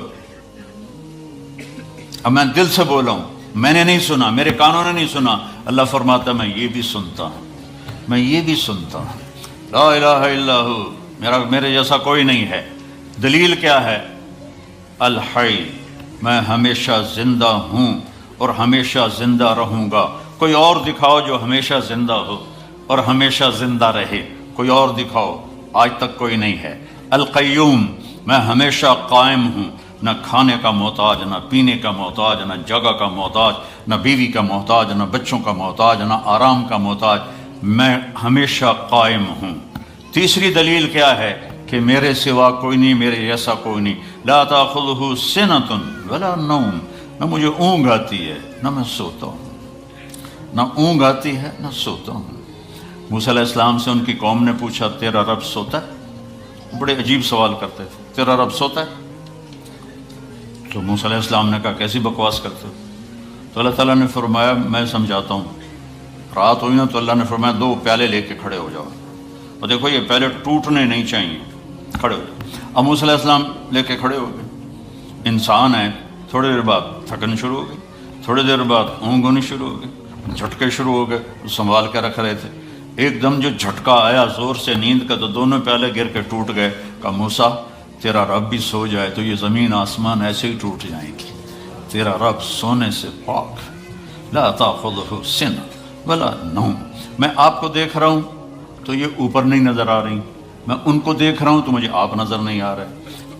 اب میں دل سے بولا ہوں، میں نے نہیں سنا، میرے کانوں نے نہیں سنا، اللہ فرماتا میں یہ بھی سنتا ہوں، میں یہ بھی سنتا ہوں۔ لا الہ الا ہو، میرے جیسا کوئی نہیں ہے۔ دلیل کیا ہے؟ الحی، میں ہمیشہ زندہ ہوں اور ہمیشہ زندہ رہوں گا۔ کوئی اور دکھاؤ جو ہمیشہ زندہ ہو اور ہمیشہ زندہ رہے، کوئی اور دکھاؤ، آج تک کوئی نہیں ہے۔ القیوم، میں ہمیشہ قائم ہوں، نہ کھانے کا محتاج، نہ پینے کا محتاج، نہ جگہ کا محتاج، نہ بیوی کا محتاج، نہ بچوں کا محتاج، نہ آرام کا محتاج، میں ہمیشہ قائم ہوں۔ تیسری دلیل کیا ہے؟ کہ میرے سوا کوئی نہیں، میرے جیسا کوئی نہیں۔ لا تاخذہ سنۃ ولا نوم، نہ مجھے اونگ آتی ہے نہ میں سوتا ہوں، نہ اونگ آتی ہے نہ سوتا ہوں۔ موسیٰ علیہ السلام سے ان کی قوم نے پوچھا تیرا رب سوتا ہے؟ بڑے عجیب سوال کرتے تھے، تیرا رب سوتا ہے؟ تو موسیٰ علیہ السلام نے کہا کیسی بکواس کرتے ہو؟ تو اللہ تعالیٰ نے فرمایا میں سمجھاتا ہوں۔ رات ہوئی نا تو اللہ نے فرمایا 2 پیالے لے کے کھڑے ہو جاؤ، اور دیکھو یہ پیالے ٹوٹنے نہیں چاہیے، کھڑے ہو جاؤ۔ اب موسیٰ علیہ السلام لے کے کھڑے ہو گئے۔ انسان ہے، تھوڑی دیر بعد تھکن شروع ہو گئی، تھوڑی دیر بعد اونگ ہونی شروع ہو گئی، جھٹکے شروع ہو گئے، سنبھال کے رکھ رہے تھے۔ ایک دم جو جھٹکا آیا زور سے نیند کا تو دونوں پیالے گر کے ٹوٹ گئے۔ کہا موسیٰ تیرا رب بھی سو جائے تو یہ زمین آسمان ایسے ہی ٹوٹ جائیں گی، تیرا رب سونے سے پاک۔ لا تاخذہ سنۃ ولا نوم، میں آپ کو دیکھ رہا ہوں تو یہ اوپر نہیں نظر آ رہی، میں ان کو دیکھ رہا ہوں تو مجھے آپ نظر نہیں آ رہے،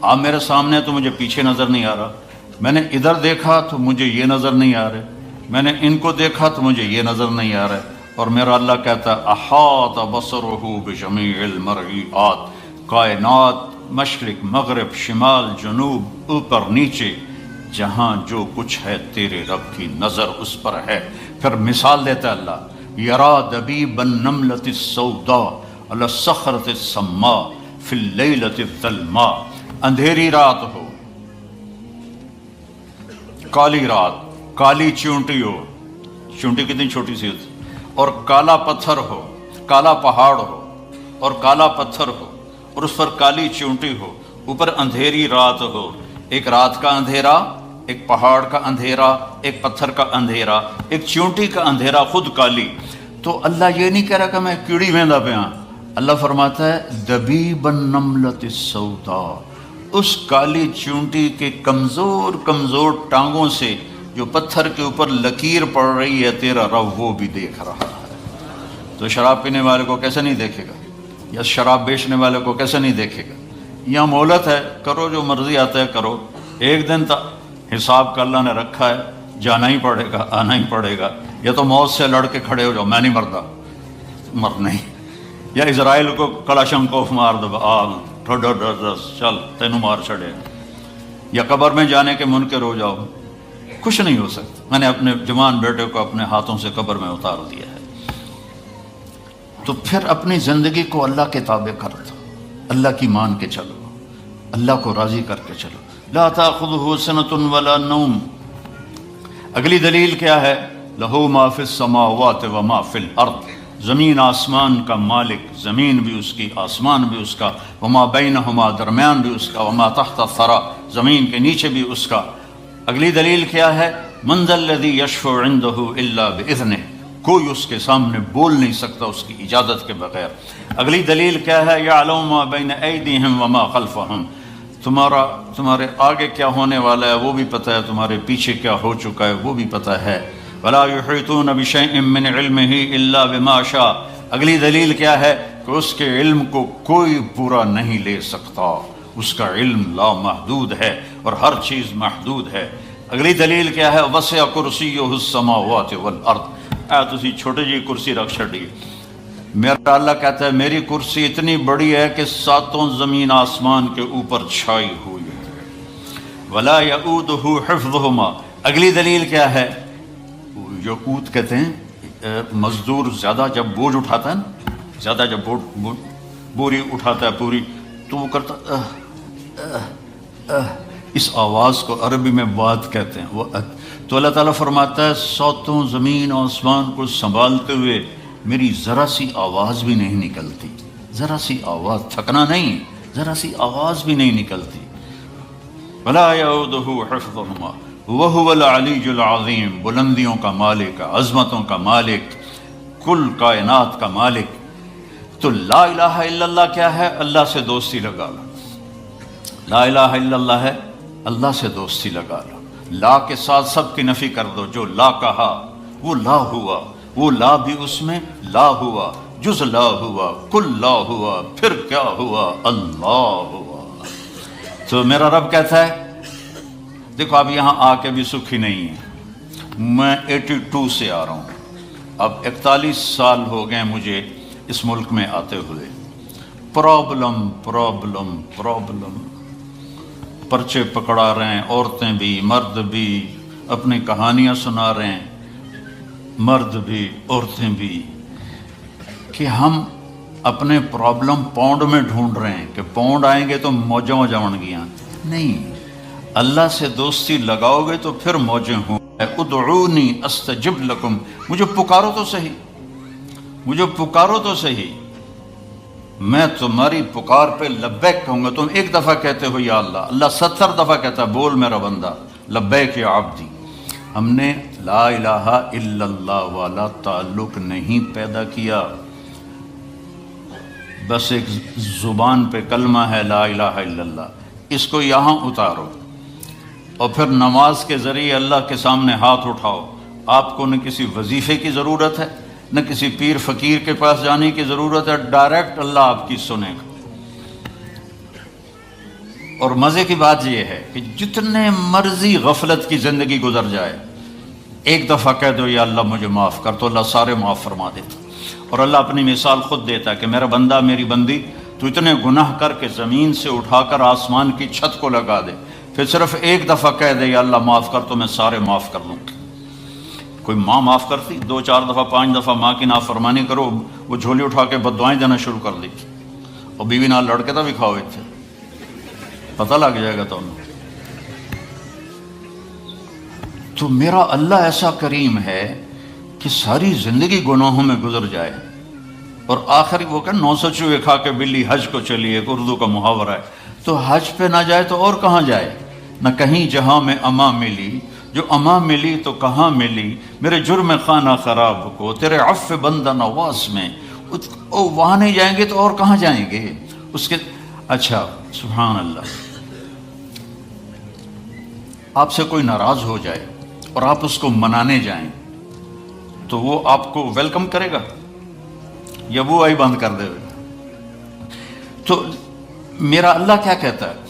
آپ میرے سامنے تو مجھے پیچھے نظر نہیں آ رہا، میں نے ادھر دیکھا تو مجھے یہ نظر نہیں آ رہے، میں نے ان کو دیکھا تو مجھے یہ نظر نہیں آ رہے۔ اور میرا اللہ کہتا ہے احاط بصرہ بجمیع المرئیات، کائنات مشرق مغرب شمال جنوب اوپر نیچے جہاں جو کچھ ہے تیرے رب کی نظر اس پر ہے۔ پھر مثال دیتا ہے اللہ، یرا دبیب النملۃ السوداء علی الصخرۃ الصماء فی اللیلۃ الظلماء، اندھیری رات ہو، کالی رات، کالی چیونٹی ہو، چیونٹی کتنی چھوٹی سی ہوتی، اور کالا پتھر ہو، کالا پہاڑ ہو اور کالا پتھر ہو اور اس پر کالی چیونٹی ہو، اوپر اندھیری رات ہو، ایک رات کا اندھیرا، ایک پہاڑ کا اندھیرا، ایک پتھر کا اندھیرا، ایک چیونٹی کا اندھیرا خود کالی۔ تو اللہ یہ نہیں کہہ رہا کہ میں کیڑی ویندا پہ ہاں، اللہ فرماتا ہے دبیب النملۃ السوداء، اس کالی چیونٹی کے کمزور کمزور ٹانگوں سے جو پتھر کے اوپر لکیر پڑ رہی ہے تیرا رب وہ بھی دیکھ رہا ہے۔ تو شراب پینے والے کو کیسے نہیں دیکھے گا، یا شراب بیچنے والے کو کیسے نہیں دیکھے گا؟ یہاں مہلت ہے، کرو جو مرضی آتا ہے کرو، ایک دن تک حساب کا اللہ نے رکھا ہے، جانا ہی پڑے گا، آنا ہی پڑے گا، یا تو موت سے لڑ کے کھڑے ہو جاؤ میں نہیں مردا، مر نہیں، یا اسرائیل کو کلاشنکوف مار دو، چل تینوں مار چھڑے، یا قبر میں جانے کے منکر ہو جاؤ، کچھ نہیں ہو سکتا۔ میں نے اپنے جوان بیٹے کو اپنے ہاتھوں سے قبر میں اتار دیا ہے۔ تو پھر اپنی زندگی کو اللہ کے تابع کر دو، اللہ کی مان کے چلو، اللہ کو راضی کر کے چلو۔ لا تاخذہ سنۃ ولا نوم۔ اگلی دلیل کیا ہے؟ لہو ما فی السماوات و ما فی الارض، زمین آسمان کا مالک، زمین بھی اس کی آسمان بھی اس کا، وما بینہما درمیان بھی اس کا، وما تحت الثری زمین کے نیچے بھی اس کا۔ اگلی دلیل کیا ہے؟ من ذا الذی یشفع عندہ الا باذنہ، کوئی اس کے سامنے بول نہیں سکتا اس کی اجازت کے بغیر۔ اگلی دلیل کیا ہے؟ یعلم ما بین ایدیہم وما خلفہم، تمہارے آگے کیا ہونے والا ہے وہ بھی پتہ ہے، تمہارے پیچھے کیا ہو چکا ہے وہ بھی پتہ ہے۔ ولا یحیطون بشیء من علمہ الا بما شاء، اگلی دلیل کیا ہے؟ کہ اس کے علم کو کوئی پورا نہیں لے سکتا، اس کا علم لامحدود ہے اور ہر چیز محدود ہے۔ اگلی دلیل کیا ہے؟ وسع کرسیہ السماوات والارض، تسی چھوٹی جی کرسی رکھ چھڑی، میرا اللہ کہتا ہے میری کرسی اتنی بڑی ہے کہ 7 زمین آسمان کے اوپر چھائی ہوئی ہے۔ ولا یؤودہ حفظہما، اگلی دلیل کیا ہے؟ جو اود کہتے ہیں مزدور زیادہ جب بوجھ اٹھاتا ہے نا، زیادہ جب بوری اٹھاتا ہے پوری تو وہ کرتا اس آواز کو عربی میں بات کہتے ہیں وہ۔ تو اللہ تعالیٰ فرماتا ہے 7 زمین آسمان کو سنبھالتے ہوئے میری ذرا سی آواز بھی نہیں نکلتی، ذرا سی آواز، تھکنا نہیں، ذرا سی آواز بھی نہیں نکلتی۔ ولا یؤودہ حفظہما وہو العلی العظیم، بلندیوں کا مالک، عظمتوں کا مالک، کل کائنات کا مالک۔ تو لا الہ الا اللہ کیا ہے؟ اللہ سے دوستی لگا لو. لا الہ الا اللہ ہے اللہ سے دوستی لگا لو. لا کے ساتھ سب کی نفی کر دو. جو لا کہا وہ لا ہوا، وہ لا بھی اس میں لا ہوا، جز لا ہوا، کل لا ہوا، پھر کیا ہوا؟ اللہ ہوا. تو میرا رب کہتا ہے دیکھو اب یہاں آ کے بھی سکھی نہیں ہے. میں 82 سے آ رہا ہوں، اب 41 سال ہو گئے مجھے اس ملک میں آتے ہوئے. پرابلم پرابلم پرابلم، پرچے پکڑا رہے ہیں، عورتیں بھی مرد بھی اپنی کہانیاں سنا رہے ہیں، مرد بھی عورتیں بھی، کہ ہم اپنے پرابلم پاؤنڈ میں ڈھونڈ رہے ہیں کہ پاؤنڈ آئیں گے تو موجوں بن گیا. نہیں، اللہ سے دوستی لگاؤ گے تو پھر موجیں ہوں. ادعونی استجب لکم، مجھے پکارو تو صحیح، مجھے پکارو تو صحیح، میں تمہاری پکار پہ لبیک کہوں گا. تم ایک دفعہ کہتے ہو یا اللہ، اللہ 70 دفعہ کہتا ہے بول میرا بندہ لبیک یا عبدی. ہم نے لا الہ الا اللہ والا تعلق نہیں پیدا کیا، بس ایک زبان پہ کلمہ ہے لا الہ الا اللہ، اس کو یہاں اتارو اور پھر نماز کے ذریعے اللہ کے سامنے ہاتھ اٹھاؤ. آپ کو نہ کسی وظیفے کی ضرورت ہے، نہ کسی پیر فقیر کے پاس جانے کی ضرورت ہے، ڈائریکٹ اللہ آپ کی سنے گا. اور مزے کی بات یہ ہے کہ جتنے مرضی غفلت کی زندگی گزر جائے، ایک دفعہ کہہ دو یا اللہ مجھے معاف کر تو اللہ سارے معاف فرما دیتا. اور اللہ اپنی مثال خود دیتا ہے کہ میرا بندہ میری بندی تو اتنے گناہ کر کے زمین سے اٹھا کر آسمان کی چھت کو لگا دے، پھر صرف ایک دفعہ کہہ دے یا اللہ معاف کر تو میں سارے معاف کر دوں. کوئی ماں معاف کرتی؟ 2 4 دفعہ 5 دفعہ ماں کی نافرمانی کرو، وہ جھولی اٹھا کے بددعائیں دینا شروع کر دی. اور بیوی نال لڑ کے تو بھی کھاؤ اتنے پتہ لگ جائے گا. تو میرا اللہ ایسا کریم ہے کہ ساری زندگی گناہوں میں گزر جائے اور آخری وہ کہ 900 چوہے کھا کے بلی حج کو چلی، ایک اردو کا محاورہ ہے. تو حج پہ نہ جائے تو اور کہاں جائے؟ نہ کہیں جہاں میں اما ملی، جو اما ملی تو کہاں ملی، میرے جرم خانہ خراب کو تیرے عفو بندہ نواز میں. وہاں نہیں جائیں گے تو اور کہاں جائیں گے اس کے؟ اچھا سبحان اللہ، آپ سے کوئی ناراض ہو جائے اور آپ اس کو منانے جائیں تو وہ آپ کو ویلکم کرے گا یا وہ آئی بند کر دے گا؟ تو میرا اللہ کیا کہتا ہے؟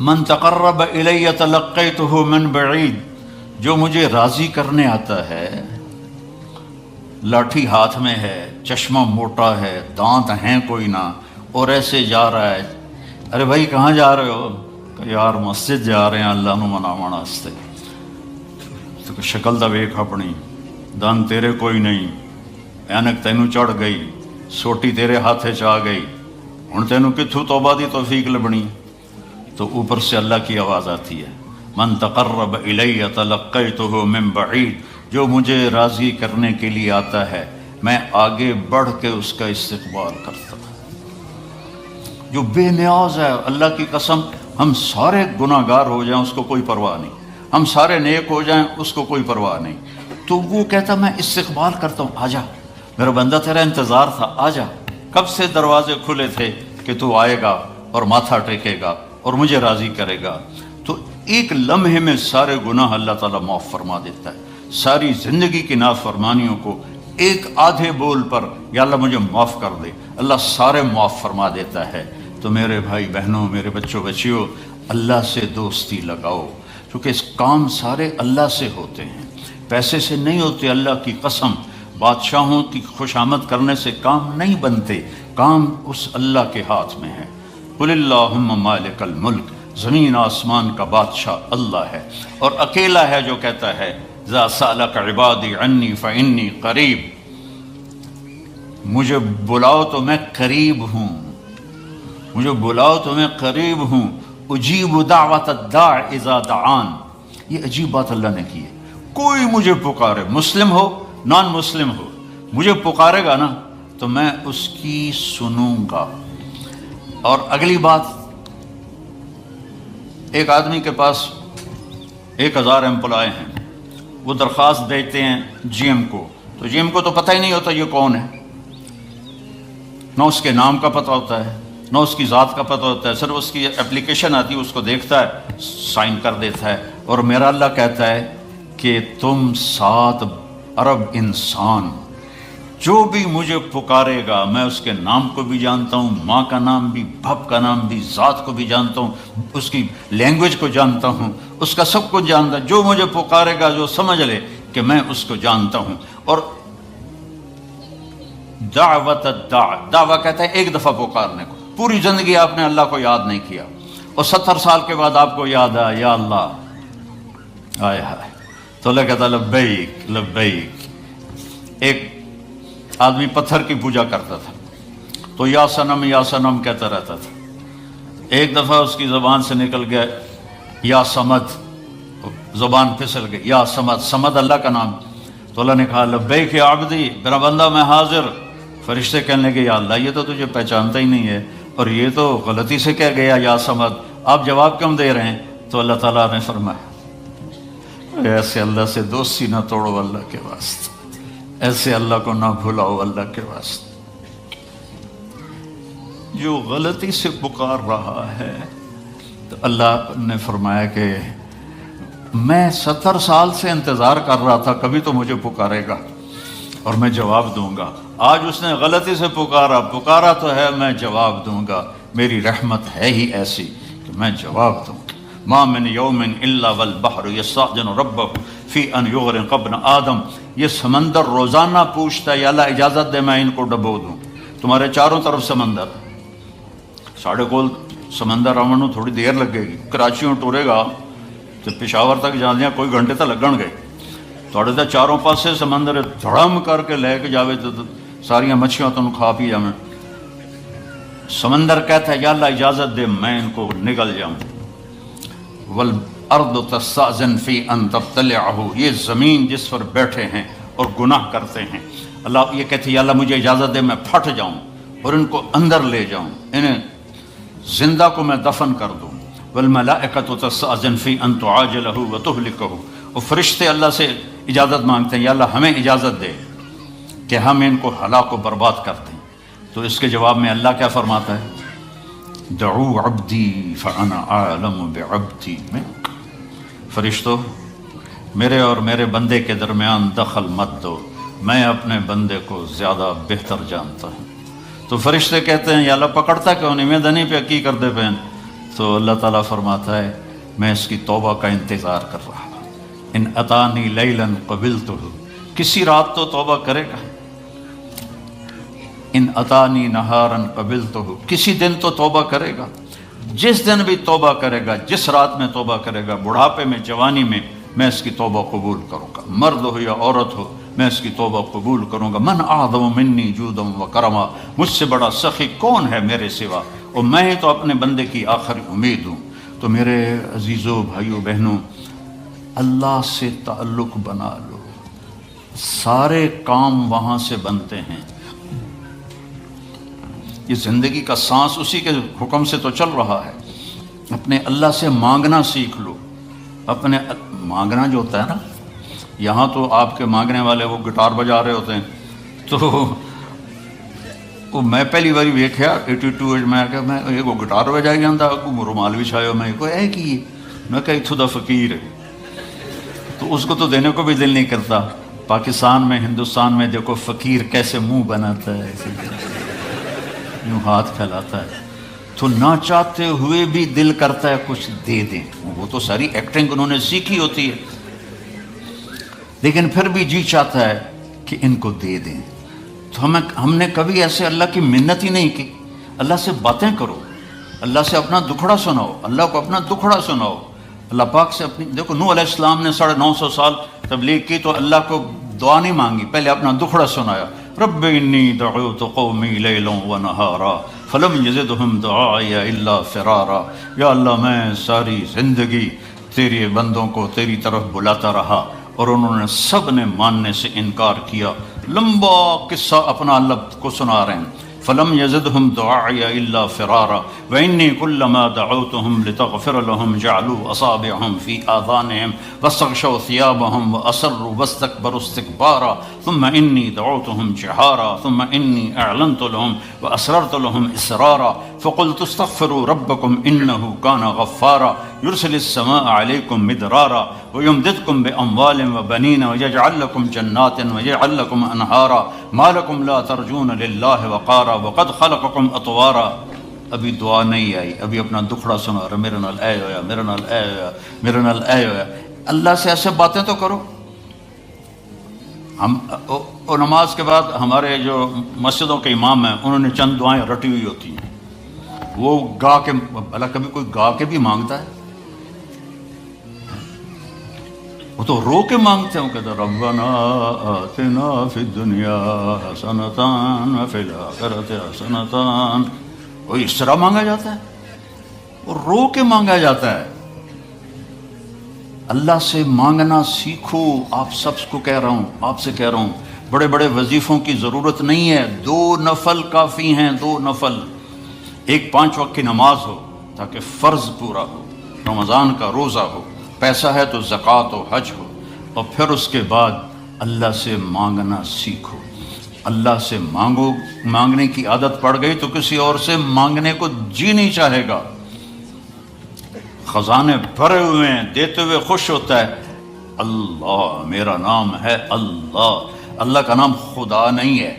من تقرب الی تلقیتہ من بعید، جو مجھے راضی کرنے آتا ہے، لاٹھی ہاتھ میں ہے، چشمہ موٹا ہے، دانت ہیں کوئی نہ، اور ایسے جا رہا ہے. ارے بھائی کہاں جا رہے ہو؟ کہ یار مسجد جا رہے ہیں اللہ نو مناون واسطے. تو شکل دا ویکھ اپنی، دن تیرے کوئی نہیں، اینک تینوں چڑھ گئی، سوٹی تیرے ہاتھے چ آ گئی، ہن تینوں کتھوں توبہ دی توفیق لبنی؟ تو اوپر سے اللہ کی آواز آتی ہے من تقرب الی تلقیتہ من بعید، جو مجھے راضی کرنے کے لیے آتا ہے میں آگے بڑھ کے اس کا استقبال کرتا ہوں. جو بے نیاز ہے، اللہ کی قسم ہم سارے گناہ گار ہو جائیں اس کو کوئی پرواہ نہیں، ہم سارے نیک ہو جائیں اس کو کوئی پرواہ نہیں. تو وہ کہتا میں استقبال کرتا ہوں، آجا میرا بندہ تیرا انتظار تھا، آجا. کب سے دروازے کھلے تھے کہ تو آئے گا اور ماتھا ٹیکے گا اور مجھے راضی کرے گا. تو ایک لمحے میں سارے گناہ اللہ تعالیٰ معاف فرما دیتا ہے. ساری زندگی کی نافرمانیوں کو ایک آدھے بول پر یا اللہ مجھے معاف کر دے، اللہ سارے معاف فرما دیتا ہے. تو میرے بھائی بہنوں، میرے بچوں بچیوں، اللہ سے دوستی لگاؤ، کیونکہ اس کام سارے اللہ سے ہوتے ہیں، پیسے سے نہیں ہوتے. اللہ کی قسم بادشاہوں کی خوشامد کرنے سے کام نہیں بنتے، کام اس اللہ کے ہاتھ میں ہے. قل اللہم مالک الملک، زمین آسمان کا بادشاہ اللہ ہے اور اکیلا ہے جو کہتا ہے ذا سألک عبادی عنی فإنی قریب، مجھے بلاؤ تو میں قریب ہوں، مجھے بلاؤ تو میں قریب ہوں. اجیب دعوت الداع اذا دعان، یہ عجیب بات اللہ نے کی ہے. کوئی مجھے پکارے، مسلم ہو نان مسلم ہو، مجھے پکارے گا نا تو میں اس کی سنوں گا. اور اگلی بات، ایک آدمی کے پاس 1000 امپلائی ہیں، وہ درخواست دیتے ہیں جی ایم کو، تو جی ایم کو تو پتہ ہی نہیں ہوتا یہ کون ہے. نہ اس کے نام کا پتہ ہوتا ہے، نہ اس کی ذات کا پتہ ہوتا ہے، صرف اس کی اپلیکیشن آتی ہے، اس کو دیکھتا ہے، سائن کر دیتا ہے۔ اور میرا اللہ کہتا ہے کہ تم 7 ارب انسان جو بھی مجھے پکارے گا، میں اس کے نام کو بھی جانتا ہوں، ماں کا نام بھی، باپ کا نام بھی، ذات کو بھی جانتا ہوں، اس کی لینگویج کو جانتا ہوں، اس کا سب کچھ جانتا ہوں۔ جو مجھے پکارے گا، جو سمجھ لے کہ میں اس کو جانتا ہوں۔ اور دعوت دعویٰ کہتا ہے ایک دفعہ پکارنے کو، پوری زندگی آپ نے اللہ کو یاد نہیں کیا، اور 70 سال کے بعد آپ کو یاد آیا یا اللہ، آئے ہائے، تو اللہ کہتا ہے لبیک لبیک۔ ایک آدمی پتھر کی پوجا کرتا تھا تو یا سنم کہتا رہتا تھا۔ ایک دفعہ اس کی زبان سے نکل گیا یا سمد، زبان پھسل گئی، یا سمد، سمد اللہ کا نام۔ تو اللہ نے کہا لبیک یا عبدی، میرا بندہ میں حاضر۔ فرشتے کہنے لگے یا اللہ یہ تو تجھے پہچانتا ہی نہیں ہے، اور یہ تو غلطی سے کہہ گیا یا سمد، آپ جواب کیوں دے رہے ہیں؟ تو اللہ تعالیٰ نے فرمایا ایسے اللہ سے دوستی نہ توڑو اللہ کے واسطے، ایسے اللہ کو نہ بھلاؤ اللہ کے واسطے۔ جو غلطی سے پکار رہا ہے، تو اللہ نے فرمایا کہ میں 70 سال سے انتظار کر رہا تھا، کبھی تو مجھے پکارے گا اور میں جواب دوں گا۔ آج اس نے غلطی سے پکارا تو ہے، میں جواب دوں گا۔ میری رحمت ہے ہی ایسی کہ میں جواب دوں گا۔ ما من یوم الا والبحر یستأذن ربہ فی ان یغرق ابن آدم، یہ سمندر روزانہ پوچھتا ہے یا اللہ اجازت دے میں ان کو ڈبو دوں۔ تمہارے چاروں طرف سمندر، ساڑھے کول سمندر آمنو تھوڑی دیر لگے گی، کراچیوں ٹورے گا تو پشاور تک جان دیا کوئی گھنٹے تک لگن گئے، تھوڑے تو چاروں پاسے سمندر دھڑم کر کے لے کے جاوے تو ساریاں مچھیاں تم کھا پی جاویں۔ سمندر کہتا ہے یا اللہ اجازت دے میں ان کو نگل جاؤں۔ والارض تستأذن فی ان تبتلعہ، یہ زمین جس پر بیٹھے ہیں اور گناہ کرتے ہیں، اللہ یہ کہتے ہیں یا اللہ مجھے اجازت دے میں پھٹ جاؤں اور ان کو اندر لے جاؤں، انہیں زندہ کو میں دفن کر دوں۔ والملائکۃ تستأذن فی ان تعاجلہ وتہلکہ، اور فرشتے اللہ سے اجازت مانگتے ہیں یا اللہ ہمیں اجازت دے کہ ہم ان کو ہلاک و برباد کرتے ہیں۔ تو اس کے جواب میں اللہ کیا فرماتا ہے؟ دعو عبدی فانا اعلم بعبدی میں، فرشتو میرے اور میرے بندے کے درمیان دخل مت دو، میں اپنے بندے کو زیادہ بہتر جانتا ہوں۔ تو فرشتے کہتے ہیں یا اللہ پکڑتا کیوں نہیں، میں دنی پہ کی کر دے پہن۔ تو اللہ تعالیٰ فرماتا ہے میں اس کی توبہ کا انتظار کر رہا ہوں۔ ان اتانی لیلا قبلتہ، کسی رات تو توبہ کرے گا۔ ان اتانی نہارا قبلتہ، کسی دن تو توبہ کرے گا۔ جس دن بھی توبہ کرے گا، جس رات میں توبہ کرے گا، بڑھاپے میں، جوانی میں اس کی توبہ قبول کروں گا، مرد ہو یا عورت ہو میں اس کی توبہ قبول کروں گا۔ من اعظم منی جودا و کرما، مجھ سے بڑا سخی کون ہے میرے سوا، اور میں تو اپنے بندے کی آخری امید ہوں۔ تو میرے عزیزوں، بھائیوں، بہنوں، اللہ سے تعلق بنا لو، سارے کام وہاں سے بنتے ہیں۔ یہ زندگی کا سانس اسی کے حکم سے تو چل رہا ہے۔ اپنے اللہ سے مانگنا سیکھ لو۔ اپنے مانگنا جو ہوتا ہے نا، یہاں تو آپ کے مانگنے والے وہ گٹار بجا رہے ہوتے ہیں، تو وہ میں پہلی باری ویکھیا 82 میں کہ میں وہ گٹار بجائی جاتا، رومال بھی چھایا، میں کوئی ہے کہ میں کہ اتھو دا فقیر ہے، تو اس کو تو دینے کو بھی دل نہیں کرتا۔ پاکستان میں، ہندوستان میں دیکھو فقیر کیسے منہ بناتا ہے، یوں ہاتھ پھیلاتا ہے، تو نہ چاہتے ہوئے بھی دل کرتا ہے کچھ دے دیں۔ وہ تو ساری ایکٹنگ انہوں نے سیکھی ہوتی ہے، لیکن پھر بھی جی چاہتا ہے کہ ان کو دے دیں۔ تو ہم نے کبھی ایسے اللہ کی منت ہی نہیں کی۔ اللہ سے باتیں کرو، اللہ سے اپنا دکھڑا سناؤ، اللہ کو اپنا دکھڑا سناؤ۔ اللہ پاک سے اپنی، دیکھو نوح علیہ السلام نے 950 سال تبلیغ کی تو اللہ کو دعا نہیں مانگی، پہلے اپنا دکھڑا سنایا۔ رب انی دعوت قومی لیلا ونہارا فلم یزدہم دعائی الا فرارا، یا اللہ میں ساری زندگی تیرے بندوں کو تیری طرف بلاتا رہا اور انہوں نے سب نے ماننے سے انکار کیا۔ لمبا قصہ اپنا اللہ کو سنا رہے ہیں۔ فلم يزدهم دعائي إلا فرارا وإني كلما دعوتهم لتغفر لهم جعلوا أصابعهم في آذانهم واستغشوا ثيابهم وأصروا واستكبروا استكبارا ثم إني دعوتهم جهارا ثم إني أعلنت لهم وأسررت لهم إسرارا فقلت استغفروا ربكم إنه كان غفارا يرسل السماء عليكم مدرارا ويمددكم بأموال وبنين ويجعل لكم جنات ويجعل لكم أنهارا ما لكم لا ترجون لله وقارا وقد خلقكم اطوارا. ابھی دعا نہیں آئی، ابھی اپنا دکھڑا سنا رہا، میرے نال اے ہویا، میرے نال اے ہویا، میرے نال اے ہویا. اللہ سے ایسے باتیں تو کرو. ہم نماز کے بعد ہمارے جو مسجدوں کے امام ہیں انہوں نے چند دعائیں رٹی ہوئی ہوتی ہیں، وہ گا کے، بھلا کبھی کوئی گا کے بھی مانگتا ہے؟ وہ تو رو کے مانگتے ہیں، وہ کہتے ہیں ربنا آتنا فی الدنیا حسنۃ وفی الآخرۃ حسنۃ. وہ اس طرح مانگا جاتا ہے، وہ رو کے مانگا جاتا ہے. اللہ سے مانگنا سیکھو. آپ سب کو کہہ رہا ہوں، آپ سے کہہ رہا ہوں، بڑے بڑے وظیفوں کی ضرورت نہیں ہے، 2 نفل کافی ہیں. 2 نفل، ایک 5 وقت کی نماز ہو تاکہ فرض پورا ہو، رمضان کا روزہ ہو، پیسہ ہے تو زکوٰۃ و حج ہو، اور پھر اس کے بعد اللہ سے مانگنا سیکھو. اللہ سے مانگو، مانگنے کی عادت پڑ گئی تو کسی اور سے مانگنے کو جی نہیں چاہے گا. خزانے بھرے ہوئے ہیں، دیتے ہوئے خوش ہوتا ہے. اللہ میرا نام ہے اللہ. اللہ کا نام خدا نہیں ہے،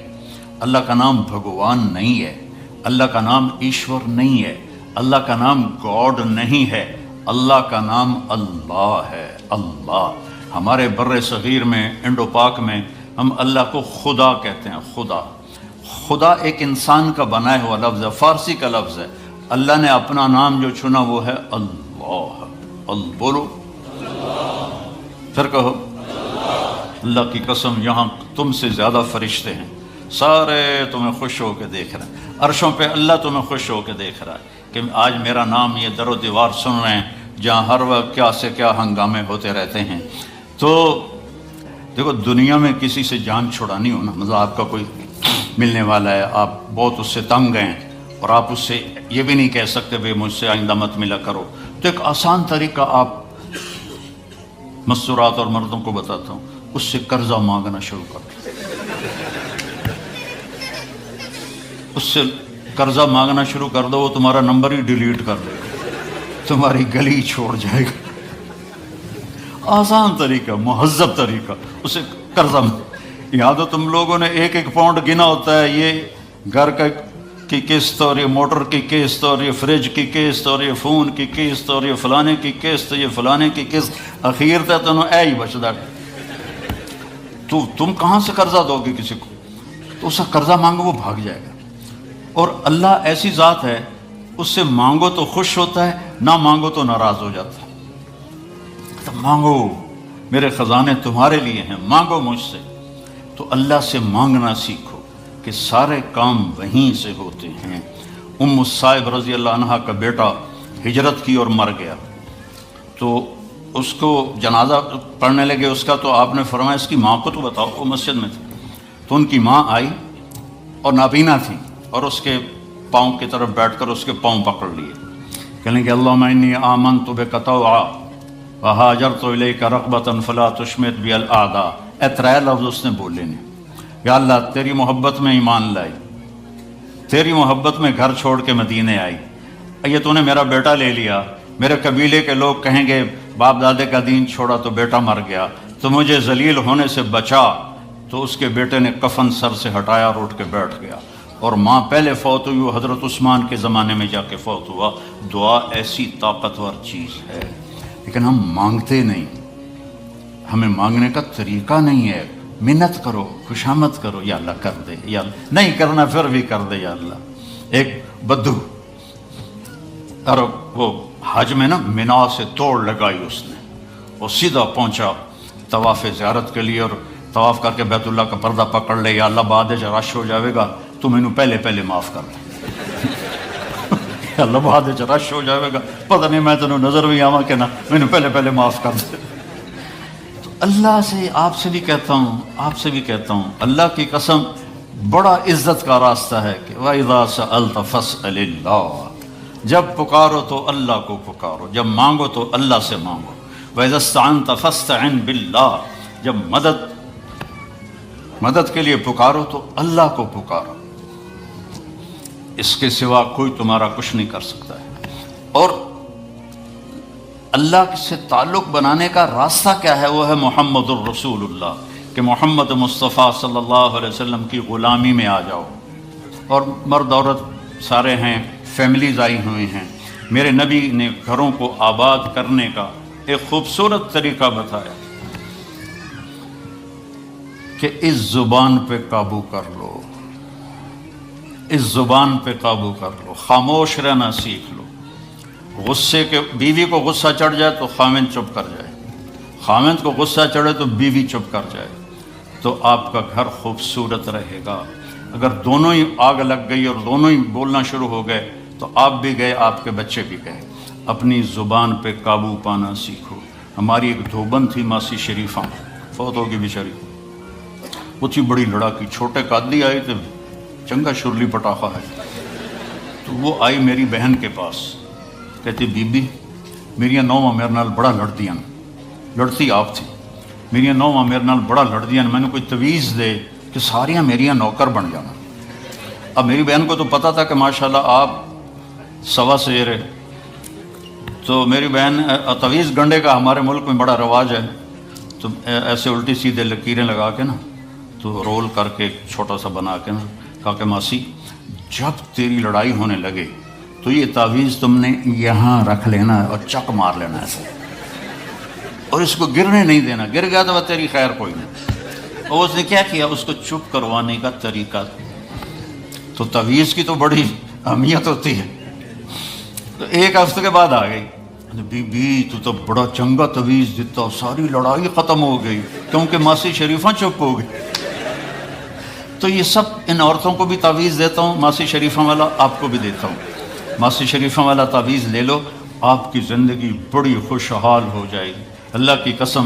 اللہ کا نام بھگوان نہیں ہے، اللہ کا نام ایشور نہیں ہے، اللہ کا نام گاڈ نہیں ہے، اللہ کا نام اللہ ہے. اللہ. ہمارے بر صغیر میں، انڈو پاک میں، ہم اللہ کو خدا کہتے ہیں. خدا، خدا ایک انسان کا بنایا ہوا لفظ ہے، فارسی کا لفظ ہے. اللہ نے اپنا نام جو چنا وہ ہے اللہ. بولو پھر کہو اللہ کی قسم، یہاں تم سے زیادہ فرشتے ہیں، سارے تمہیں خوش ہو کے دیکھ رہے ہیں. عرشوں پہ اللہ تمہیں خوش ہو کے دیکھ رہا ہے کہ آج میرا نام یہ در و دیوار سن رہے ہیں جہاں ہر وقت کیا سے کیا ہنگامے ہوتے رہتے ہیں. تو دیکھو، دنیا میں کسی سے جان چھڑانی ہو نا، مطلب آپ کا کوئی ملنے والا ہے، آپ بہت اس سے تنگ ہیں اور آپ اس سے یہ بھی نہیں کہہ سکتے بھئی مجھ سے آئندہ مت ملا کرو، تو ایک آسان طریقہ آپ مستورات اور مردوں کو بتاتا ہوں، اس سے قرضہ مانگنا شروع کر دو. اس سے قرضہ مانگنا شروع کر دو، وہ تمہارا نمبر ہی ڈیلیٹ کر دے گا، تمہاری گلی چھوڑ جائے گا. آسان طریقہ، مہذب طریقہ، اسے قرضہ. یہاں تو تم لوگوں نے 1-1 پاؤنڈ گنا ہوتا ہے، یہ گھر کی قسط اور یہ موٹر کی قسط اور یہ فریج کی قسط اور یہ فون کی قسط اور یہ فلانے کی قسط، یہ فلانے کی قسط، اخیر تک تمہیں اے ہی بچتا. تو تم کہاں سے قرضہ دو گے کسی کو؟ تو اس سے قرضہ مانگو، وہ بھاگ جائے گا. اور اللہ ایسی ذات ہے، اس سے مانگو تو خوش ہوتا ہے، نہ مانگو تو ناراض ہو جاتا ہے. تو مانگو، میرے خزانے تمہارے لیے ہیں، مانگو مجھ سے. تو اللہ سے مانگنا سیکھو کہ سارے کام وہیں سے ہوتے ہیں. ام الصائب رضی اللہ عنہ کا بیٹا ہجرت کی اور مر گیا، تو اس کو جنازہ پڑھنے لگے اس کا، تو آپ نے فرمایا اس کی ماں کو تو بتاؤ. وہ مسجد میں تھی، تو ان کی ماں آئی اور نابینا تھی، اور اس کے پاؤں کی طرف بیٹھ کر اس کے پاؤں پکڑ لیے. کہنے کہ اللہم انی آمنت بک طوعا وہاجرت الیک رغبۃ فلا تشمت بی الاعداء. 3 لفظ اس نے بولے نے. یا اللہ تیری محبت میں ایمان لائی، تیری محبت میں گھر چھوڑ کے مدینے آئی، یہ تو نے میرا بیٹا لے لیا، میرے قبیلے کے لوگ کہیں گے باپ دادے کا دین چھوڑا تو بیٹا مر گیا، تو مجھے ذلیل ہونے سے بچا. تو اس کے بیٹے نے کفن سر سے ہٹایا اور اٹھ کے بیٹھ گیا. اور ماں پہلے فوت ہوئی، وہ حضرت عثمان کے زمانے میں جا کے فوت ہوا. دعا ایسی طاقتور چیز ہے، لیکن ہم مانگتے نہیں، ہمیں مانگنے کا طریقہ نہیں ہے. منت کرو، خوشامد کرو، یا اللہ کر دے، یا اللہ نہیں کرنا پھر بھی کر دے، یا اللہ. ایک بدو، اور وہ حج میں نا منا سے توڑ لگائی اس نے، وہ سیدھا پہنچا طواف زیارت کے لیے، اور طواف کر کے بیت اللہ کا پردہ پکڑ لے. یا اللہ بعد رش ہو جاوے گا تو مینوں پہلے معاف کر دے. یا اللہ بعد رش ہو جاوے گا، پتہ نہیں میں تینوں نظر بھی آواں کہ نہ، مینوں پہلے معاف کر دے. اللہ سے، آپ سے بھی کہتا ہوں، آپ سے بھی کہتا ہوں، اللہ کی قسم، بڑا عزت کا راستہ ہے کہ وَإِذَا سَأَلْتَ فَاسْأَلِ اللَّهَ، جب پکارو تو اللہ کو پکارو، جب مانگو تو اللہ سے مانگو۔ وَإِذَا اسْتَعَنْتَ فَاسْتَعِنْ بِاللَّهِ، جب مدد کے لیے پکارو تو اللہ کو پکارو، اس کے سوا کوئی تمہارا کچھ نہیں کر سکتا ہے۔ اور اللہ سے تعلق بنانے کا راستہ کیا ہے؟ وہ ہے محمد الرسول اللہ، کہ محمد مصطفیٰ صلی اللہ علیہ وسلم کی غلامی میں آ جاؤ۔ اور مرد عورت سارے ہیں، فیملیز آئی ہوئی ہیں۔ میرے نبی نے گھروں کو آباد کرنے کا ایک خوبصورت طریقہ بتایا کہ اس زبان پہ قابو کر لو، اس زبان پہ قابو کر لو، خاموش رہنا سیکھ لو۔ غصے کے بیوی کو غصہ چڑھ جائے تو خاوند چپ کر جائے، خاوند کو غصہ چڑھے تو بیوی چپ کر جائے، تو آپ کا گھر خوبصورت رہے گا۔ اگر دونوں ہی آگ لگ گئی اور دونوں ہی بولنا شروع ہو گئے تو آپ بھی گئے، آپ کے بچے بھی گئے۔ اپنی زبان پہ قابو پانا سیکھو۔ ہماری ایک دھوبن تھی ماسی شریفہ، فوت ہوگی بیچاری، وہ تھی بڑی لڑاکی، چھوٹے قادری آئے تھے، چنگا شرلی پٹاخہ ہے، تو وہ آئی میری بہن کے پاس، کہتی بی بی میری نوواں میرے نال بڑا لڑدیاں، لڑتی آپ تھی، میری نوواں میرے نال بڑا لڑدیاں، میں نے کوئی تویز دے کہ ساریاں میریاں نوکر بن جانا۔ اب میری بہن کو تو پتہ تھا کہ ماشاءاللہ آپ سوا سیر ہے، تو میری بہن تویز گنڈے کا ہمارے ملک میں بڑا رواج ہے، تو ایسے الٹی سیدھے لکیریں لگا کے نا، تو رول کر کے چھوٹا سا بنا کے نا، کہا کہ ماسی جب تیری لڑائی ہونے لگے تو یہ تعویذ تم نے یہاں رکھ لینا اور چک مار لینا ایسے، اور اس کو گرنے نہیں دینا، گر گیا تو تیری خیر کوئی نہیں۔ اور اس نے کیا کیا؟ اس کو چپ کروانے کا طریقہ، تو تعویذ کی تو بڑی اہمیت ہوتی ہے۔ تو ایک ہفتے کے بعد آ گئی، بی بی تو بڑا چنگا تعویذ دیتا، ساری لڑائی ختم ہو گئی کیونکہ ماسی شریفہ چپ ہو گئی۔ تو یہ سب ان عورتوں کو بھی تعویذ دیتا ہوں، ماسی شریفہ والا آپ کو بھی دیتا ہوں۔ ماسی شریفہ والا تعویذ لے لو، آپ کی زندگی بڑی خوشحال ہو جائے گی۔ اللہ کی قسم،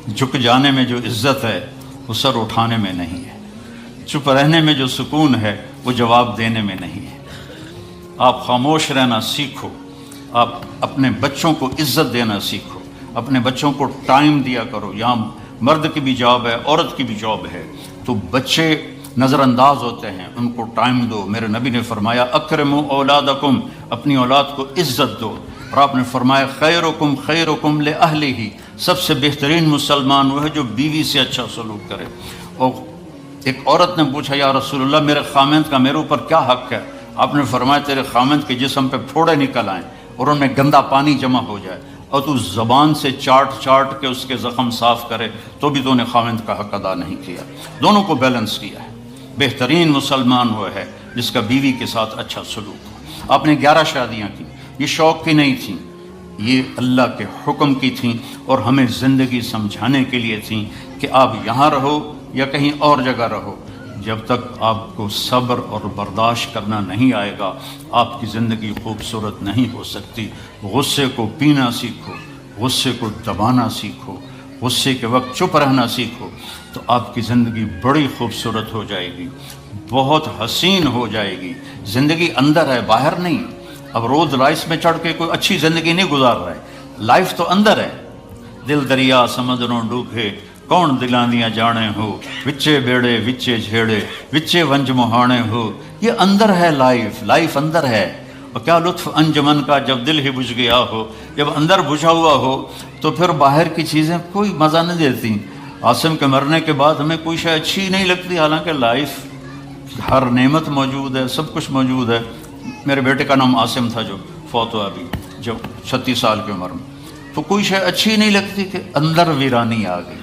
جھک جانے میں جو عزت ہے وہ سر اٹھانے میں نہیں ہے، چپ رہنے میں جو سکون ہے وہ جواب دینے میں نہیں ہے۔ آپ خاموش رہنا سیکھو، آپ اپنے بچوں کو عزت دینا سیکھو، اپنے بچوں کو ٹائم دیا کرو۔ یہاں مرد کی بھی جاب ہے، عورت کی بھی جاب ہے، تو بچے نظر انداز ہوتے ہیں، ان کو ٹائم دو۔ میرے نبی نے فرمایا اکرموا اولادکم، اپنی اولاد کو عزت دو، اور آپ نے فرمایا خیرکم خیرکم لأہلہ، سب سے بہترین مسلمان وہ ہے جو بیوی سے اچھا سلوک کرے۔ اور ایک عورت نے پوچھا یا رسول اللہ میرے خامند کا میرے اوپر کیا حق ہے؟ آپ نے فرمایا تیرے خامند کے جسم پہ پھوڑے نکل آئیں اور ان میں گندا پانی جمع ہو جائے، اور تو زبان سے چاٹ کے اس کے زخم صاف کرے، تو بھی تو نے خامند کا حق ادا نہیں کیا۔ دونوں کو بیلنس کیا ہے۔ بہترین مسلمان وہ ہے جس کا بیوی کے ساتھ اچھا سلوک ہو۔ آپ نے 11 شادیاں کی، یہ شوق کی نہیں تھیں، یہ اللہ کے حکم کی تھیں، اور ہمیں زندگی سمجھانے کے لیے تھیں کہ آپ یہاں رہو یا کہیں اور جگہ رہو، جب تک آپ کو صبر اور برداشت کرنا نہیں آئے گا آپ کی زندگی خوبصورت نہیں ہو سکتی۔ غصے کو پینا سیکھو، غصے کو دبانا سیکھو، غصے کے وقت چپ رہنا سیکھو، تو آپ کی زندگی بڑی خوبصورت ہو جائے گی، بہت حسین ہو جائے گی۔ زندگی اندر ہے، باہر نہیں۔ اب رولز رائس میں چڑھ کے کوئی اچھی زندگی نہیں گزار رہا ہے، لائف تو اندر ہے۔ دل دریا سمندروں ڈوبے کون دلاندیاں جانے ہو، وچے بیڑے وچے جھیڑے وچے ونج مہانے ہو، یہ اندر ہے لائف اندر ہے۔ اور کیا لطف انجمن کا جب دل ہی بجھ گیا ہو، جب اندر بجھا ہوا ہو تو پھر باہر کی چیزیں کوئی مزہ نہیں دیتی۔ عاصم کے مرنے کے بعد ہمیں کوئی شے اچھی نہیں لگتی، حالانکہ لائف ہر نعمت موجود ہے، سب کچھ موجود ہے۔ میرے بیٹے کا نام عاصم تھا جو فوت ہوا ابھی، جو 36 سال کی عمر میں، تو کوئی شے اچھی نہیں لگتی کہ اندر ویرانی آ گئی۔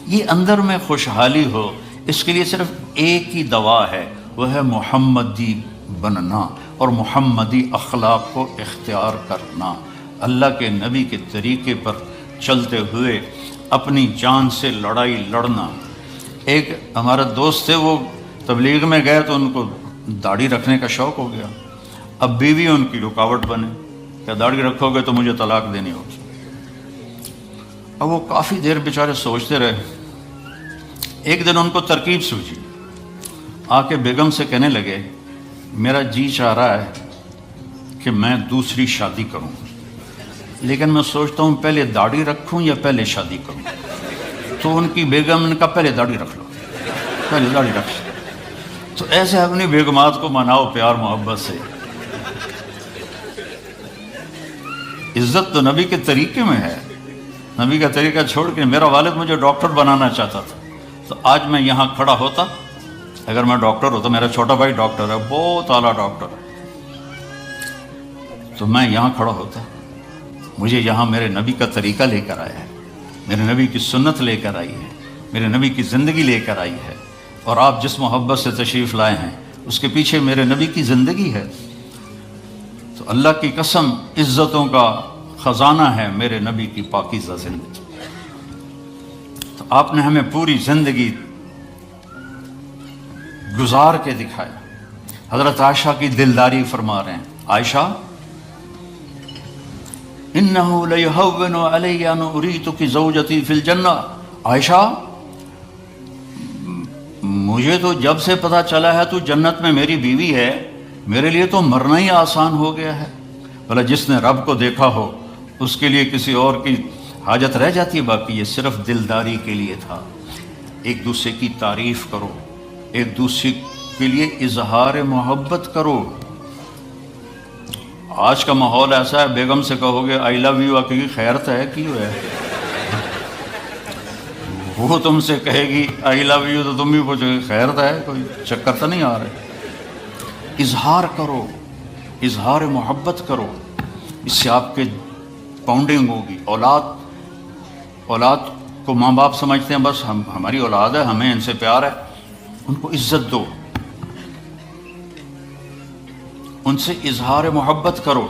یہ اندر میں خوشحالی ہو، اس کے لیے صرف ایک ہی دوا ہے، وہ ہے محمدی بننا اور محمدی اخلاق کو اختیار کرنا، اللہ کے نبی کے طریقے پر چلتے ہوئے اپنی جان سے لڑائی لڑنا۔ ایک ہمارا دوست تھے، وہ تبلیغ میں گئے تو ان کو داڑھی رکھنے کا شوق ہو گیا، اب بیوی ان کی رکاوٹ بنے، کہ داڑھی رکھو گے تو مجھے طلاق دینی ہوگی۔ اب وہ کافی دیر بیچارے سوچتے رہے، ایک دن ان کو ترکیب سوچی، آ کے بیگم سے کہنے لگے میرا جی چاہ رہا ہے کہ میں دوسری شادی کروں، لیکن میں سوچتا ہوں پہلے داڑھی رکھوں یا پہلے شادی کروں۔ تو ان کی بیگم نے کہا پہلے داڑھی رکھ لو، پہلے داڑھی رکھ لو۔ تو ایسے اپنی بیگمات کو مناؤ پیار محبت سے۔ عزت تو نبی کے طریقے میں ہے، نبی کا طریقہ چھوڑ کے میرا والد مجھے ڈاکٹر بنانا چاہتا تھا، تو آج میں یہاں کھڑا ہوتا، اگر میں ڈاکٹر ہوتا، میرا چھوٹا بھائی ڈاکٹر ہے، بہت اعلیٰ ڈاکٹر ہے، تو میں یہاں کھڑا ہوتا۔ مجھے یہاں میرے نبی کا طریقہ لے کر آیا ہے، میرے نبی کی سنت لے کر آئی ہے، میرے نبی کی زندگی لے کر آئی ہے، اور آپ جس محبت سے تشریف لائے ہیں اس کے پیچھے میرے نبی کی زندگی ہے۔ تو اللہ کی قسم عزتوں کا خزانہ ہے میرے نبی کی پاکیزہ زندگی۔ تو آپ نے ہمیں پوری زندگی گزار کے دکھایا۔ حضرت عائشہ کی دلداری فرما رہے ہیں، عائشہ انہو لیہون علی ان اریتک زوجتی فی الجنہ، عائشہ مجھے تو جب سے پتہ چلا ہے تو جنت میں میری بیوی ہے، میرے لیے تو مرنا ہی آسان ہو گیا ہے۔ بھلا جس نے رب کو دیکھا ہو اس کے لیے کسی اور کی حاجت رہ جاتی ہے؟ باقی یہ صرف دلداری کے لیے تھا۔ ایک دوسرے کی تعریف کرو، ایک دوسرے کے لیے اظہار محبت کرو۔ آج کا ماحول ایسا ہے، بیگم سے کہو گے آئی لو یو، کی خیرت ہے کیوں ہے؟ وہ تم سے کہے گی آئی لو یو تو تم بھی پوچھو گے خیرت ہے، کوئی چکر تو نہیں آ رہا؟ اظہار کرو، اظہار محبت کرو، اس سے آپ کے پاؤنڈنگ ہوگی۔ اولاد کو ماں باپ سمجھتے ہیں بس ہماری اولاد ہے، ہمیں ان سے پیار ہے، ان کو عزت دو، ان سے اظہار محبت کرو۔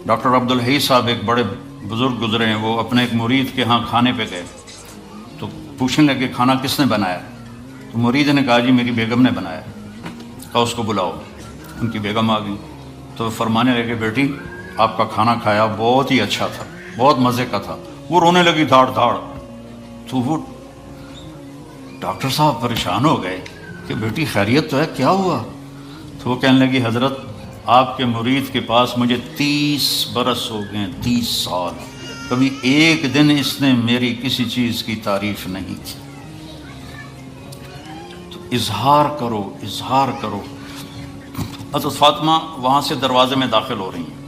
ڈاکٹر عبدالحی صاحب ایک بڑے بزرگ گزرے ہیں، وہ اپنے ایک مرید کے ہاں کھانے پہ گئے تو پوچھنے لگے کھانا کس نے بنایا؟ تو مرید نے کہا جی میری بیگم نے بنایا۔ کہا اس کو بلاؤ۔ ان کی بیگم آ گئی تو فرمانے لگے بیٹی آپ کا کھانا کھایا بہت ہی اچھا تھا، بہت مزے کا تھا۔ وہ رونے لگی دھاڑ دھاڑ۔ تو وہ ڈاکٹر صاحب پریشان ہو گئے کہ بیٹی خیریت تو ہے، کیا ہوا؟ تو وہ کہنے لگی حضرت آپ کے مرید کے پاس مجھے 30 برس ہو گئے، 30 سال، کبھی ایک دن اس نے میری کسی چیز کی تعریف نہیں کی۔ تو اظہار کرو، اظہار کرو۔ حضرت فاطمہ وہاں سے دروازے میں داخل ہو رہی ہیں،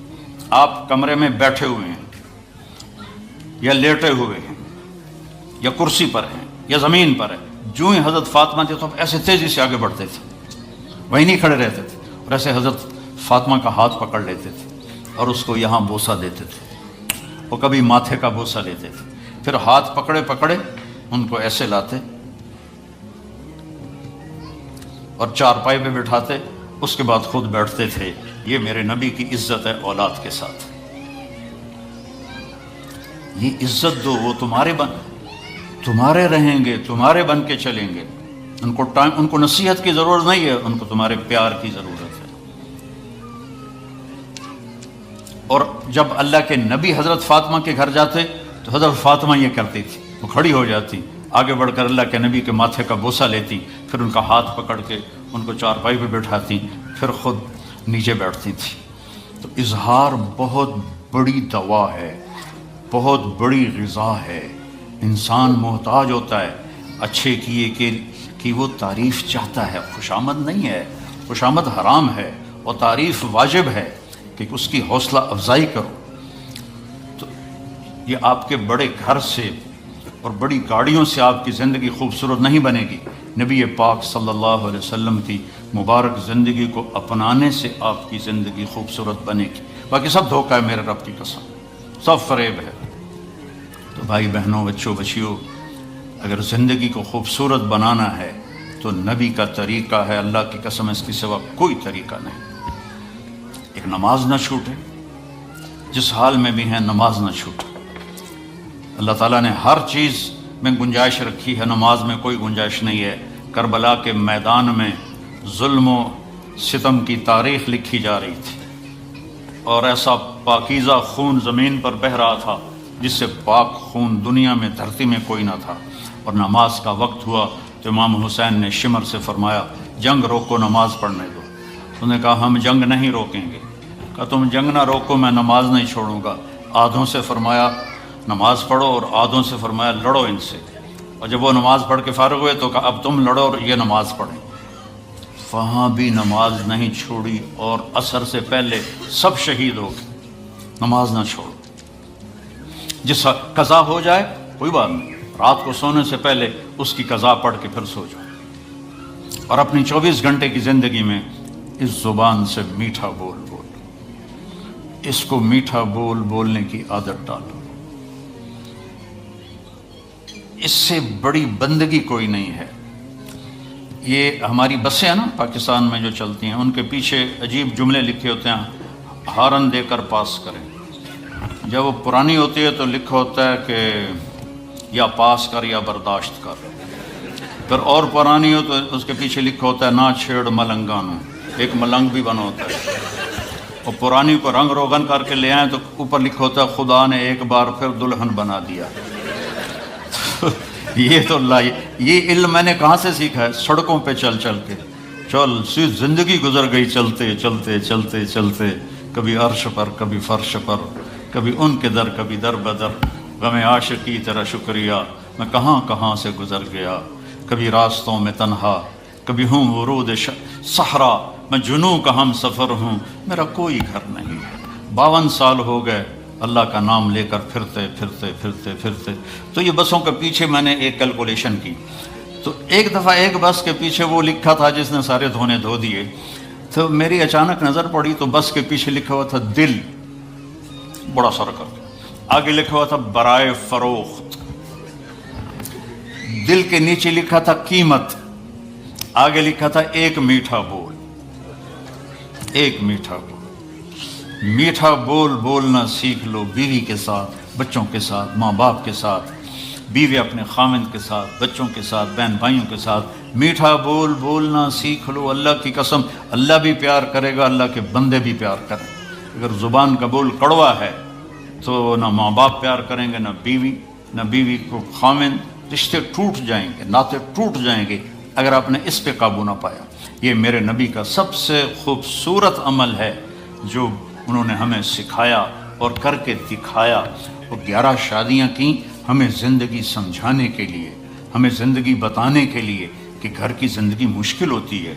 آپ کمرے میں بیٹھے ہوئے ہیں یا لیٹے ہوئے ہیں یا کرسی پر ہیں یا زمین پر ہیں، جو ہی حضرت فاطمہ تھے تو ایسے تیزی سے آگے بڑھتے تھے، وہیں نہیں کھڑے رہتے تھے، اور ایسے حضرت فاطمہ کا ہاتھ پکڑ لیتے تھے اور اس کو یہاں بوسہ دیتے تھے، وہ کبھی ماتھے کا بوسہ لیتے تھے، پھر ہاتھ پکڑے پکڑے ان کو ایسے لاتے اور چارپائی پہ بٹھاتے، اس کے بعد خود بیٹھتے تھے۔ یہ میرے نبی کی عزت ہے اولاد کے ساتھ، یہ عزت دو، وہ تمہارے رہیں گے، تمہارے بن کے چلیں گے۔ ان کو نصیحت کی ضرورت نہیں ہے، ان کو تمہارے پیار کی ضرورت ہے۔ اور جب اللہ کے نبی حضرت فاطمہ کے گھر جاتے تو حضرت فاطمہ یہ کرتی تھی، وہ کھڑی ہو جاتی، آگے بڑھ کر اللہ کے نبی کے ماتھے کا بوسہ لیتی، پھر ان کا ہاتھ پکڑ کے ان کو چارپائی پہ بٹھاتی، پھر خود نیچے بیٹھتی تھی۔ تو اظہار بہت بڑی دوا ہے، بہت بڑی غذا ہے۔ انسان محتاج ہوتا ہے اچھے کیے کہ وہ تعریف چاہتا ہے، خوشامد نہیں ہے، خوشامد حرام ہے، اور تعریف واجب ہے کہ اس کی حوصلہ افزائی کرو۔ تو یہ آپ کے بڑے گھر سے اور بڑی گاڑیوں سے آپ کی زندگی خوبصورت نہیں بنے گی، نبی پاک صلی اللہ علیہ وسلم کی مبارک زندگی کو اپنانے سے آپ کی زندگی خوبصورت بنے گی۔ باقی سب دھوکہ ہے میرے رب کی قسم، سب فریب ہے۔ تو بھائی بہنوں، بچوں بچیوں، اگر زندگی کو خوبصورت بنانا ہے تو نبی کا طریقہ ہے، اللہ کی قسم اس کے سوا کوئی طریقہ نہیں۔ ایک نماز نہ چھوٹے، جس حال میں بھی ہیں نماز نہ چھوٹے۔ اللہ تعالیٰ نے ہر چیز میں گنجائش رکھی ہے، نماز میں کوئی گنجائش نہیں ہے۔ کربلا کے میدان میں ظلم و ستم کی تاریخ لکھی جا رہی تھی، اور ایسا پاکیزہ خون زمین پر بہہ رہا تھا جس سے پاک خون دنیا میں دھرتی میں کوئی نہ تھا، اور نماز کا وقت ہوا تو امام حسین نے شمر سے فرمایا جنگ روکو نماز پڑھنے دو. انہوں نے کہا ہم جنگ نہیں روکیں گے. کہا تم جنگ نہ روکو میں نماز نہیں چھوڑوں گا. آدھوں سے فرمایا نماز پڑھو اور آدھوں سے فرمایا لڑو ان سے. اور جب وہ نماز پڑھ کے فارغ ہوئے تو کہا اب تم لڑو اور یہ نماز پڑھیں. وہاں بھی نماز نہیں چھوڑی اور عصر سے پہلے سب شہید ہو گئے. نماز نہ چھوڑو. جس قضا ہو جائے کوئی بات نہیں، رات کو سونے سے پہلے اس کی قضا پڑھ کے پھر سو جاؤ. اور اپنی 24 گھنٹے کی زندگی میں اس زبان سے میٹھا بول بول، اس کو میٹھا بول بولنے کی عادت ڈالو. اس سے بڑی بندگی کوئی نہیں ہے. یہ ہماری بسیں ہیں نا پاکستان میں جو چلتی ہیں، ان کے پیچھے عجیب جملے لکھے ہوتے ہیں، ہارن دے کر پاس کریں. جب وہ پرانی ہوتی ہے تو لکھا ہوتا ہے کہ یا پاس کر یا برداشت کر. پھر اور پرانی ہو تو اس کے پیچھے لکھا ہوتا ہے نہ چھیڑ ملنگانوں. ایک ملنگ بھی بنا ہوتا ہے. اور پرانی کو رنگ روغن کر کے لے آئیں تو اوپر لکھا ہوتا ہے خدا نے ایک بار پھر دلہن بنا دیا. یہ تو اللہ، یہ علم میں نے کہاں سے سیکھا ہے؟ سڑکوں پہ چل چل کے. چل زندگی گزر گئی چلتے چلتے چلتے چلتے، کبھی عرش پر کبھی فرش پر، کبھی ان کے در کبھی در بدر. غم عاشقی تیرا شکریہ میں کہاں کہاں سے گزر گیا. کبھی راستوں میں تنہا، کبھی ہوں ورود صحرا، میں جنوں کا ہم سفر ہوں، میرا کوئی گھر نہیں. 52 سال ہو گئے اللہ کا نام لے کر پھرتے پھرتے پھرتے پھرتے. تو یہ بسوں کے پیچھے میں نے ایک کیلکولیشن کی تو ایک دفعہ ایک بس کے پیچھے وہ لکھا تھا جس نے سارے دھونے دھو دیے. تو میری اچانک نظر پڑی تو بس کے پیچھے لکھا ہوا تھا دل، بڑا سر کر کے. آگے لکھا ہوا تھا برائے فروخت. دل کے نیچے لکھا تھا قیمت. آگے لکھا تھا ایک میٹھا بول. ایک میٹھا بول. میٹھا بول بولنا سیکھ لو بیوی کے ساتھ، بچوں کے ساتھ، ماں باپ کے ساتھ. بیوی اپنے خامند کے ساتھ، بچوں کے ساتھ، بہن بھائیوں کے ساتھ میٹھا بول بولنا سیکھ لو. اللہ کی قسم اللہ بھی پیار کرے گا، اللہ کے بندے بھی پیار کریں. اگر زبان کا بول کڑوا ہے تو نہ ماں باپ پیار کریں گے، نہ بیوی کو خامند. رشتے ٹوٹ جائیں گے، ناطے ٹوٹ جائیں گے اگر آپ نے اس پہ قابو نہ پایا. یہ میرے نبی کا سب سے خوبصورت عمل ہے جو انہوں نے ہمیں سکھایا اور کر کے دکھایا. اور 11 شادیاں کیں ہمیں زندگی سمجھانے کے لیے، ہمیں زندگی بتانے کے لیے کہ گھر کی زندگی مشکل ہوتی ہے.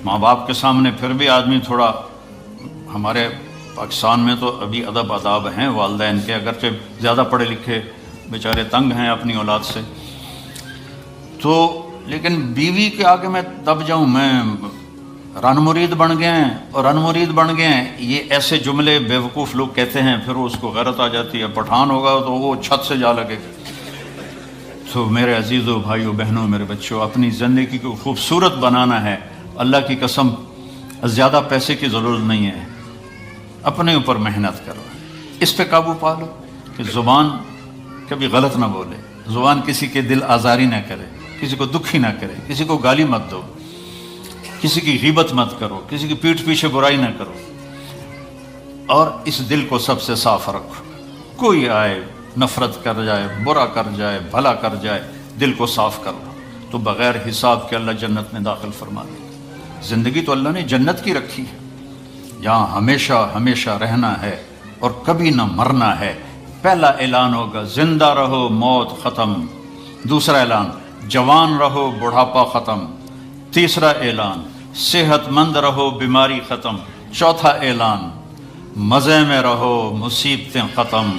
ماں باپ کے سامنے پھر بھی آدمی تھوڑا، ہمارے پاکستان میں تو ابھی ادب آداب ہیں والدین کے، اگرچہ زیادہ پڑھے لکھے بیچارے تنگ ہیں اپنی اولاد سے. تو لیکن بیوی کے آگے میں دب جاؤں، میں رن مرید بن گئے ہیں اور رن مرید بن گئے ہیں. یہ ایسے جملے بیوقوف لوگ کہتے ہیں، پھر اس کو غیرت آ جاتی ہے. پٹھان ہوگا تو وہ چھت سے جا لگے. تو میرے عزیزوں، بھائیوں، بہنوں، میرے بچوں، اپنی زندگی کو خوبصورت بنانا ہے. اللہ کی قسم زیادہ پیسے کی ضرورت نہیں ہے. اپنے اوپر محنت کرو، اس پہ قابو پا لو کہ زبان کبھی غلط نہ بولے، زبان کسی کے دل آزاری نہ کرے، کسی کو دکھی نہ کرے، کسی کو گالی مت دو، کسی کی غیبت مت کرو، کسی کی پیٹھ پیچھے برائی نہ کرو. اور اس دل کو سب سے صاف رکھو. کوئی آئے نفرت کر جائے، برا کر جائے، بھلا کر جائے، دل کو صاف کر لو تو بغیر حساب کے اللہ جنت میں داخل فرما دے گا. زندگی تو اللہ نے جنت کی رکھی ہے، جہاں ہمیشہ ہمیشہ رہنا ہے اور کبھی نہ مرنا ہے. پہلا اعلان ہوگا زندہ رہو موت ختم. دوسرا اعلان جوان رہو بڑھاپا ختم. تیسرا اعلان صحت مند رہو بیماری ختم. چوتھا اعلان مزے میں رہو مصیبتیں ختم،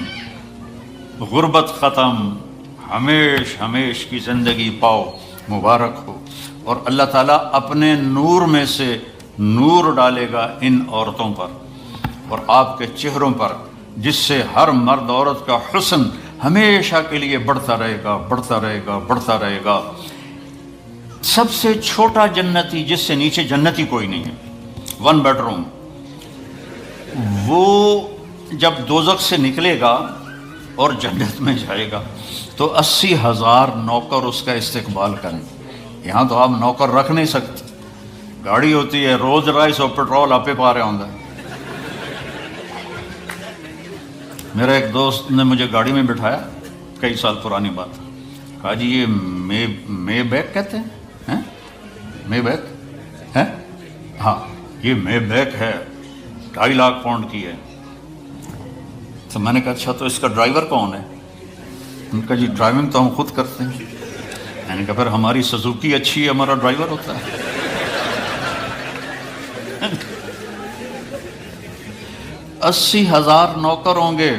غربت ختم، ہمیش ہمیش کی زندگی پاؤ. مبارک ہو. اور اللہ تعالیٰ اپنے نور میں سے نور ڈالے گا ان عورتوں پر اور آپ کے چہروں پر، جس سے ہر مرد عورت کا حسن ہمیشہ کے لیے بڑھتا رہے گا، بڑھتا رہے گا، بڑھتا رہے گا. سب سے چھوٹا جنتی جس سے نیچے جنتی کوئی نہیں ہے، 1 بیڈ روم، وہ جب دوزخ سے نکلے گا اور جنت میں جائے گا تو 80,000 نوکر اس کا استقبال کریں. یہاں تو آپ نوکر رکھ نہیں سکتے. گاڑی ہوتی ہے روز رائس اور پیٹرول آپ پا رہے ہوں گے. میرا ایک دوست نے مجھے گاڑی میں بٹھایا، کئی سال پرانی بات، کہا جی یہ مے بیک کہتے ہیں مے بیک ہے؟ ہاں یہ مے بیک ہے، 2.5 لاکھ پاؤنڈ کی ہے۔ تو میں نے کہا اچھا تو اس کا ڈرائیور کون ہے؟ ان کا جی ڈرائیونگ تو ہم خود کرتے ہیں۔ میں نے کہا پھر ہماری سزوکی اچھی ہے، ہمارا ڈرائیور ہوتا ہے۔ 80,000 نوکر ہوں گے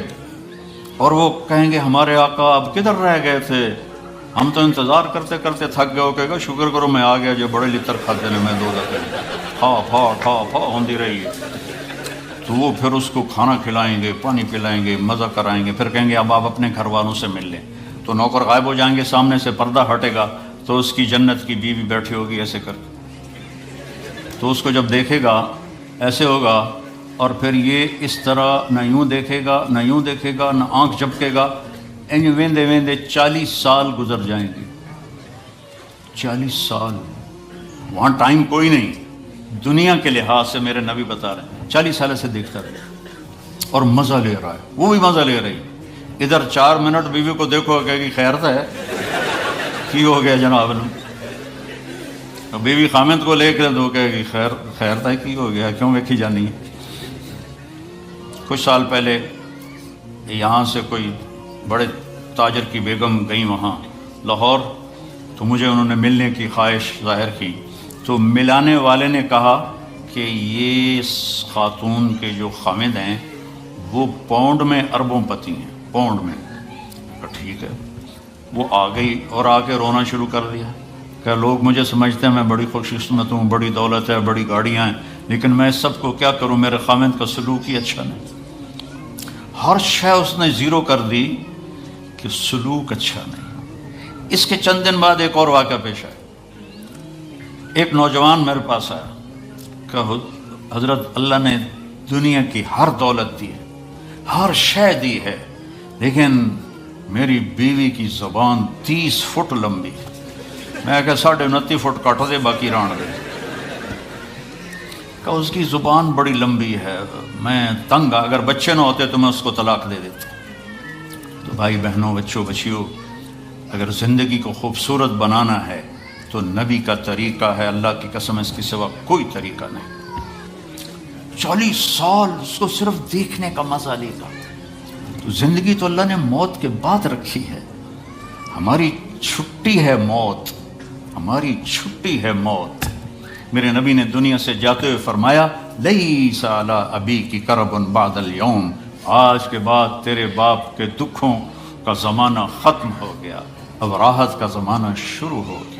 اور وہ کہیں گے ہمارے آقا اب کدھر رہ گئے تھے، ہم تو انتظار کرتے کرتے تھک گئے ہو، کہے گا شکر کرو میں آ گیا جو بڑے لطر کھاتے نے میں 2 دفعے ٹھا ہوندی رہی ہے۔ تو وہ پھر اس کو کھانا کھلائیں گے، پانی پلائیں گے، مزہ کرائیں گے، پھر کہیں گے اب آپ اپنے گھر والوں سے مل لیں۔ تو نوکر غائب ہو جائیں گے، سامنے سے پردہ ہٹے گا تو اس کی جنت کی بیوی بیٹھی ہوگی ایسے کر کے۔ تو اس کو جب دیکھے گا ایسے ہوگا، اور پھر یہ اس طرح نہ یوں دیکھے گا نہ یوں دیکھے گا نہ آنکھ جھپکے گا، انج ویندے ویندے 40 سال گزر جائیں گے۔ 40 سال وہاں ٹائم کوئی نہیں، دنیا کے لحاظ سے میرے نبی بتا رہے ہیں 40 سال سے دیکھتا رہے اور مزہ لے رہا ہے، وہ بھی مزہ لے رہی۔ ادھر 4 منٹ بیوی کو دیکھو کہے گی خیر ہے کی ہو گیا جناب نے، بیوی خامد کو لے کے دو کہے گی خیر ہے کی ہو گیا، کیوں ویکھی جانی ہے۔ کچھ سال پہلے یہاں سے کوئی بڑے تاجر کی بیگم گئیں وہاں لاہور، تو مجھے انہوں نے ملنے کی خواہش ظاہر کی، تو ملانے والے نے کہا کہ یہ خاتون کے جو خامد ہیں وہ پاؤنڈ میں اربوں پتی ہیں، پاؤنڈ میں۔ ٹھیک ہے، وہ آ گئی اور آ کے رونا شروع کر دیا کہ لوگ مجھے سمجھتے ہیں میں بڑی خوش قسمت ہوں، بڑی دولت ہے، بڑی گاڑیاں ہیں، لیکن میں سب کو کیا کروں، میرے خامد کا سلوک ہی اچھا نہیں۔ ہر شے اس نے زیرو کر دی کہ سلوک اچھا نہیں۔ اس کے چند دن بعد ایک اور واقعہ پیش آیا۔ ایک نوجوان میرے پاس آیا کہ حضرت اللہ نے دنیا کی ہر دولت دی ہے، ہر شے دی ہے، لیکن میری بیوی کی زبان 30 فٹ لمبی ہے۔ میں کہا 29.5 فٹ کٹ دے باقی ران دے۔ کہ اس کی زبان بڑی لمبی ہے، میں تنگ، اگر بچے نہ ہوتے تو میں اس کو طلاق دے دیتا۔ تو بھائی بہنوں، بچوں بچیوں، اگر زندگی کو خوبصورت بنانا ہے تو نبی کا طریقہ ہے، اللہ کی قسم اس کے سوا کوئی طریقہ نہیں۔ 40 سال اس کو صرف دیکھنے کا مزہ لے گا۔ تو زندگی تو اللہ نے موت کے بعد رکھی ہے، ہماری چھٹی ہے موت، ہماری چھٹی ہے موت۔ میرے نبی نے دنیا سے جاتے ہوئے فرمایا لیس علی ابیک کرب بعد اليوم، آج کے بعد تیرے باپ کے دکھوں کا زمانہ ختم ہو گیا، اب راحت کا زمانہ شروع ہو گیا۔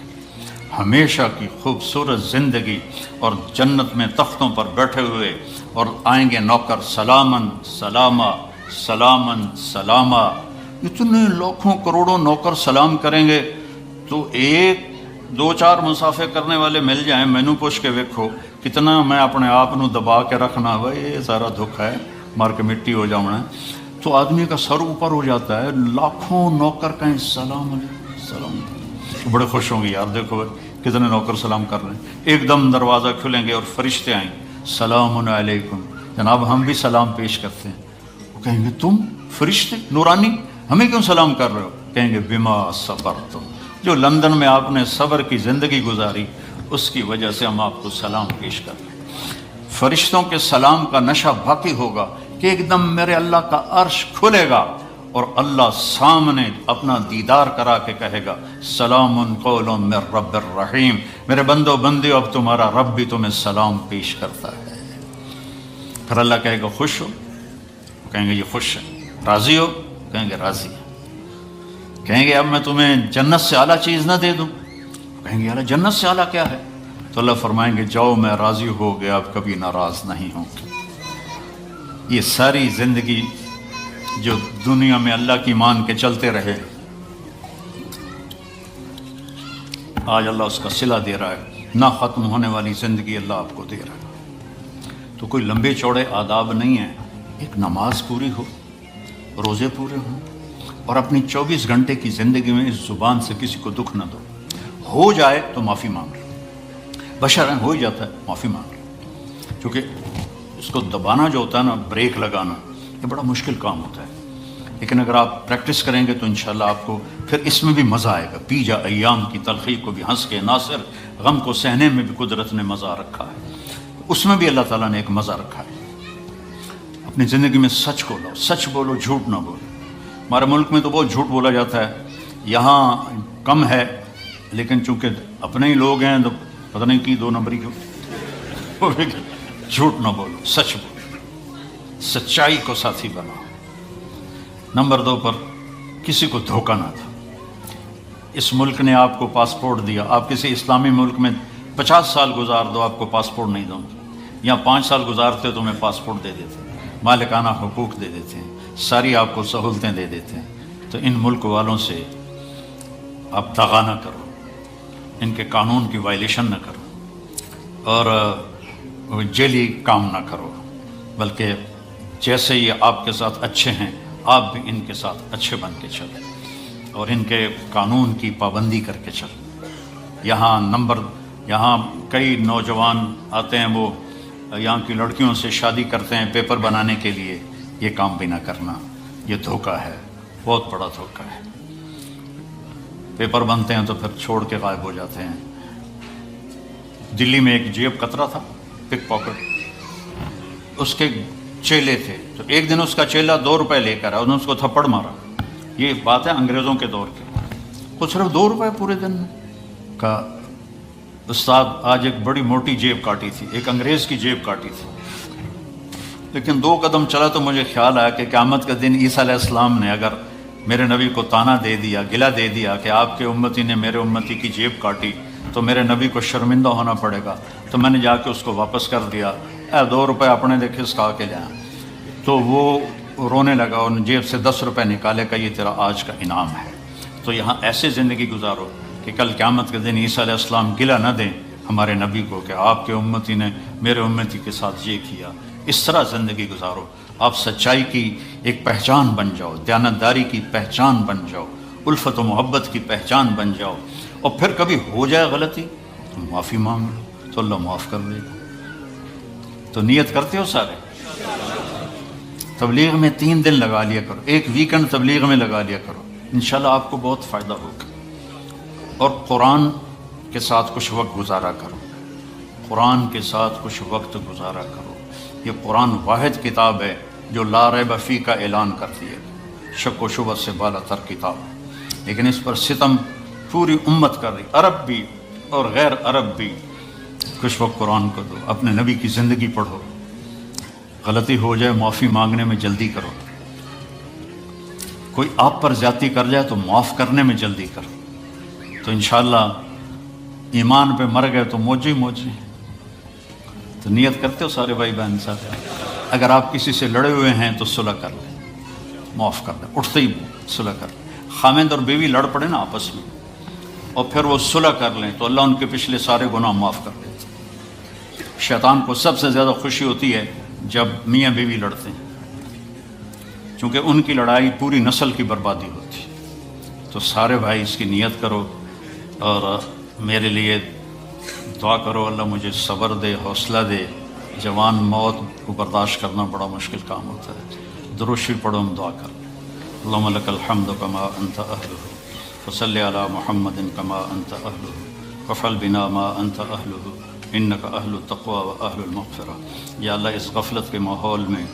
ہمیشہ کی خوبصورت زندگی، اور جنت میں تختوں پر بیٹھے ہوئے، اور آئیں گے نوکر سلامن سلامہ سلامن سلامہ۔ اتنے لاکھوں کروڑوں نوکر سلام کریں گے تو 1-2-4 مسافے کرنے والے مل جائیں، مینو پوچھ کے ویکھو کتنا میں اپنے آپ نو دبا کے رکھنا، بھائی یہ سارا دکھ ہے، مار کے مٹی ہو جاؤنا ہے۔ تو آدمی کا سر اوپر ہو جاتا ہے، لاکھوں نوکر کہیں سلام علیکم سلام علیکم، بڑے خوش ہوں گے یار، دیکھو کتنے نوکر سلام کر رہے ہیں۔ ایک دم دروازہ کھلیں گے اور فرشتے آئیں، سلام علیکم جناب، ہم بھی سلام پیش کرتے ہیں۔ وہ کہیں گے تم فرشتے نورانی ہمیں کیوں سلام کر رہے ہو؟ کہیں گے بما صبرتم، جو لندن میں آپ نے صبر کی زندگی گزاری اس کی وجہ سے ہم آپ کو سلام پیش کر رہے ہیں۔ فرشتوں کے سلام کا نشہ باقی ہوگا کہ ایک دم میرے اللہ کا عرش کھلے گا اور اللہ سامنے اپنا دیدار کرا کے کہے گا سلام قول من رب الرحیم، میرے بندو بندیو اب تمہارا رب بھی تمہیں سلام پیش کرتا ہے۔ پھر اللہ کہے گا خوش ہو؟ کہیں گے یہ خوش ہے۔ راضی ہو؟ کہیں گے راضی ہے۔ کہیں گے اب میں تمہیں جنت سے اعلیٰ چیز نہ دے دوں؟ کہیں گے اللہ جنت سے اعلیٰ کیا ہے؟ تو اللہ فرمائیں گے جاؤ میں راضی ہو گیا، اب کبھی ناراض نہیں ہوں گے۔ یہ ساری زندگی جو دنیا میں اللہ کی مان کے چلتے رہے، آج اللہ اس کا صلہ دے رہا ہے، نہ ختم ہونے والی زندگی اللہ آپ کو دے رہا ہے۔ تو کوئی لمبے چوڑے آداب نہیں ہیں، ایک نماز پوری ہو، روزے پورے ہوں، اور اپنی 24 گھنٹے کی زندگی میں اس زبان سے کسی کو دکھ نہ دو۔ ہو جائے تو معافی مانگ لو، بشر ہو ہی جاتا ہے، معافی مانگ لو، کیونکہ اس کو دبانا جو ہوتا ہے نا، بریک لگانا، یہ بڑا مشکل کام ہوتا ہے۔ لیکن اگر آپ پریکٹس کریں گے تو انشاءاللہ آپ کو پھر اس میں بھی مزہ آئے گا. پی جا ایام کی تلخی کو بھی ہنس کے ناصر، غم کو سہنے میں بھی قدرت نے مزہ رکھا ہے. اس میں بھی اللہ تعالیٰ نے ایک مزہ رکھا ہے. اپنی زندگی میں سچ کو لاؤ، سچ بولو، جھوٹ نہ بولو. ہمارے ملک میں تو بہت جھوٹ بولا جاتا ہے، یہاں کم ہے، لیکن چونکہ اپنے ہی لوگ ہیں تو پتہ نہیں کی 2 نمبری کیوں. جھوٹ نہ بولو، سچ بولو، سچائی کو ساتھی بناؤ. نمبر 2 پر کسی کو دھوکہ نہ دو. اس ملک نے آپ کو پاسپورٹ دیا، آپ کسی اسلامی ملک میں 50 سال گزار دو، آپ کو پاسپورٹ نہیں دوں گے. یہاں 5 سال گزارتے تو میں پاسپورٹ دے دیتے، مالکانہ حقوق دے دیتے ہیں، ساری آپ کو سہولتیں دے دیتے ہیں. تو ان ملک والوں سے آپ دغا نہ کرو، ان کے قانون کی وائلیشن نہ کرو، اور جیلی کام نہ کرو، بلکہ جیسے یہ آپ کے ساتھ اچھے ہیں آپ بھی ان کے ساتھ اچھے بن کے چلیں اور ان کے قانون کی پابندی کر کے چلیں. یہاں کئی نوجوان آتے ہیں، وہ یہاں کی لڑکیوں سے شادی کرتے ہیں پیپر بنانے کے لیے. یہ کام بھی نہ کرنا، یہ دھوکہ ہے، بہت بڑا دھوکہ ہے. پیپر بنتے ہیں تو پھر چھوڑ کے غائب ہو جاتے ہیں. دلی میں ایک جیب کترا تھا، پک پاکٹ، اس کے چیلے تھے، تو ایک دن اس کا چیلا 2 روپے لے کر آیا، انہوں نے اس کو تھپڑ مارا. یہ بات ہے انگریزوں کے دور کی. وہ صرف 2 روپے پورے دن میں. کہا استاد آج ایک بڑی موٹی جیب کاٹی تھی، ایک انگریز کی جیب کاٹی تھی، لیکن 2 قدم چلا تو مجھے خیال آیا کہ قیامت کے دن عیسیٰ علیہ السلام نے اگر میرے نبی کو تانا دے دیا، گلہ دے دیا کہ آپ کے امتی نے میرے امتی کی جیب کاٹی، تو میرے نبی کو شرمندہ ہونا پڑے گا. تو میں نے جا کے اس کو واپس کر دیا. 2 روپے اپنے دیکھے کھا کے لیا. تو وہ رونے لگا، اور جیب سے 10 روپے نکالے، کہ یہ تیرا آج کا انعام ہے. تو یہاں ایسے زندگی گزارو کہ کل قیامت کے دن عیسیٰ علیہ السلام گلہ نہ دیں ہمارے نبی کو کہ آپ کے امتی نے میرے امتی کے ساتھ یہ کیا. اس طرح زندگی گزارو. آپ سچائی کی ایک پہچان بن جاؤ، دیانتداری کی پہچان بن جاؤ، الفت و محبت کی پہچان بن جاؤ. اور پھر کبھی ہو جائے غلطی تو معافی مانگ لو تو اللہ معاف کر دے گا. تو نیت کرتے ہو سارے؟ تبلیغ میں 3 دن لگا لیا کرو، ایک ویکنڈ تبلیغ میں لگا لیا کرو، انشاءاللہ آپ کو بہت فائدہ ہوگا. اور قرآن کے ساتھ کچھ وقت گزارا کرو، قرآن کے ساتھ کچھ وقت گزارا کرو. یہ قرآن واحد کتاب ہے جو لا ریب فیہ کا اعلان کرتی ہے، شک و شبہ سے بالا تر کتاب. لیکن اس پر ستم پوری امت کر رہی، عرب بھی اور غیر عرب بھی. کچھ وقت قرآن کو دو، اپنے نبی کی زندگی پڑھو. غلطی ہو جائے معافی مانگنے میں جلدی کرو. کوئی آپ پر زیادتی کر جائے تو معاف کرنے میں جلدی کرو. تو انشاءاللہ ایمان پہ مر گئے تو موجی موجی. تو نیت کرتے ہو سارے بھائی بہن ساتھ؟ اگر آپ کسی سے لڑے ہوئے ہیں تو صلح کر لیں، معاف کر دیں، اٹھتے ہی صلح کر لیں. خاوند اور بیوی لڑ پڑے نا آپس میں اور پھر وہ صلح کر لیں تو اللہ ان کے پچھلے سارے گناہ معاف کر دیتے. شیطان کو سب سے زیادہ خوشی ہوتی ہے جب میاں بیوی لڑتے ہیں، چونکہ ان کی لڑائی پوری نسل کی بربادی ہوتی. تو سارے بھائی اس کی نیت کرو اور میرے لیے دعا کرو، اللہ مجھے صبر دے، حوصلہ دے. جوان موت کو برداشت کرنا بڑا مشکل کام ہوتا ہے. درود شریف پڑھو، ہم دعا کر لیں. اللہم لک الحمد کما انت اہلہ فصلی علی محمد کما انت اہلہ وفعل بنا ما انت اہلہ انک اہل التقوی و اہل المغفرہ. یا اللہ اس غفلت کے ماحول میں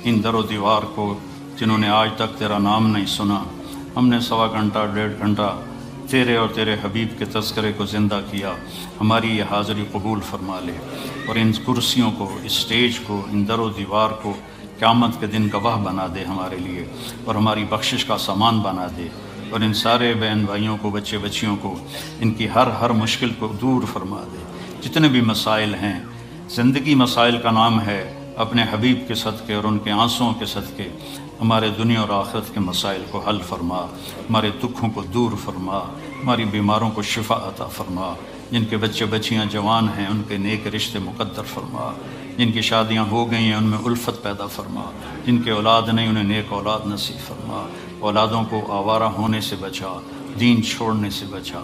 ان در و دیوار کو جنہوں نے آج تک تیرا نام نہیں سنا، ہم نے 1.25 گھنٹہ 1.5 گھنٹہ تیرے اور تیرے حبیب کے تذکرے کو زندہ کیا، ہماری یہ حاضری قبول فرما لے. اور ان کرسیوں کو، اسٹیج کو، ان در و دیوار کو قیامت کے دن گواہ بنا دے ہمارے لیے، اور ہماری بخشش کا سامان بنا دے. اور ان سارے بہن بھائیوں کو، بچے بچیوں کو، ان کی ہر مشکل کو دور فرما دے. جتنے بھی مسائل ہیں، زندگی مسائل کا نام ہے، اپنے حبیب کے صدقے اور ان کے آنسوؤں کے صدقے ہمارے دنیا اور آخرت کے مسائل کو حل فرما، ہمارے دکھوں کو دور فرما، ہماری بیماروں کو شفا عطا فرما. جن کے بچے بچیاں جوان ہیں ان کے نیک رشتے مقدر فرما، جن کی شادیاں ہو گئی ہیں ان میں الفت پیدا فرما، جن کے اولاد نہیں انہیں نیک اولاد نصیب فرما. اولادوں کو آوارہ ہونے سے بچا، دین چھوڑنے سے بچا.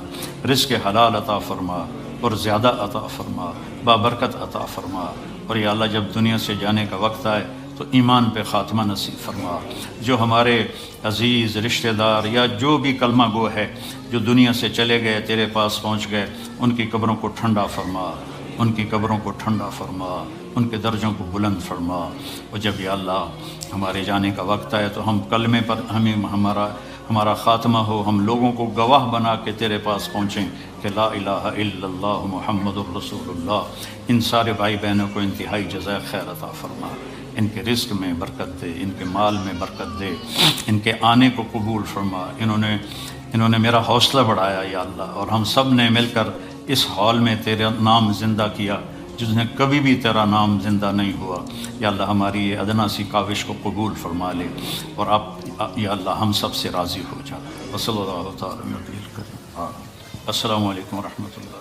رزق حلال عطا فرما اور زیادہ عطا فرما، بابرکت عطا فرما. اور یا اللہ جب دنیا سے جانے کا وقت آئے تو تو ایمان پہ خاتمہ نصیب فرما۔ جو ہمارے عزیز رشتہ دار یا جو بھی کلمہ گو ہے جو دنیا سے چلے گئے تیرے پاس پہنچ گئے، ان کی قبروں کو ٹھنڈا فرما، ان کی قبروں کو ٹھنڈا فرما، ان کے درجوں کو بلند فرما۔ اور جب یا اللہ ہمارے جانے کا وقت آئے تو ہم کلمے پر ہمارا خاتمہ ہو، ہم لوگوں کو گواہ بنا کے تیرے پاس پہنچیں کہ لا الہ الا اللہ محمد الرسول اللہ۔ ان سارے بھائی بہنوں کو انتہائی جزائے خیر عطا فرما، ان کے رزق میں برکت دے، ان کے مال میں برکت دے، ان کے آنے کو قبول فرما۔ انہوں نے میرا حوصلہ بڑھایا یا اللہ، اور ہم سب نے مل کر اس ہال میں تیرا نام زندہ کیا جس نے کبھی بھی تیرا نام زندہ نہیں ہوا۔ یا اللہ ہماری یہ ادنا سی کاوش کو قبول فرما لے، اور آپ یا اللہ ہم سب سے راضی ہو جا۔ وصلی اللہ تعالی علیہ وسلم۔ السلام علیکم ورحمۃ اللہ۔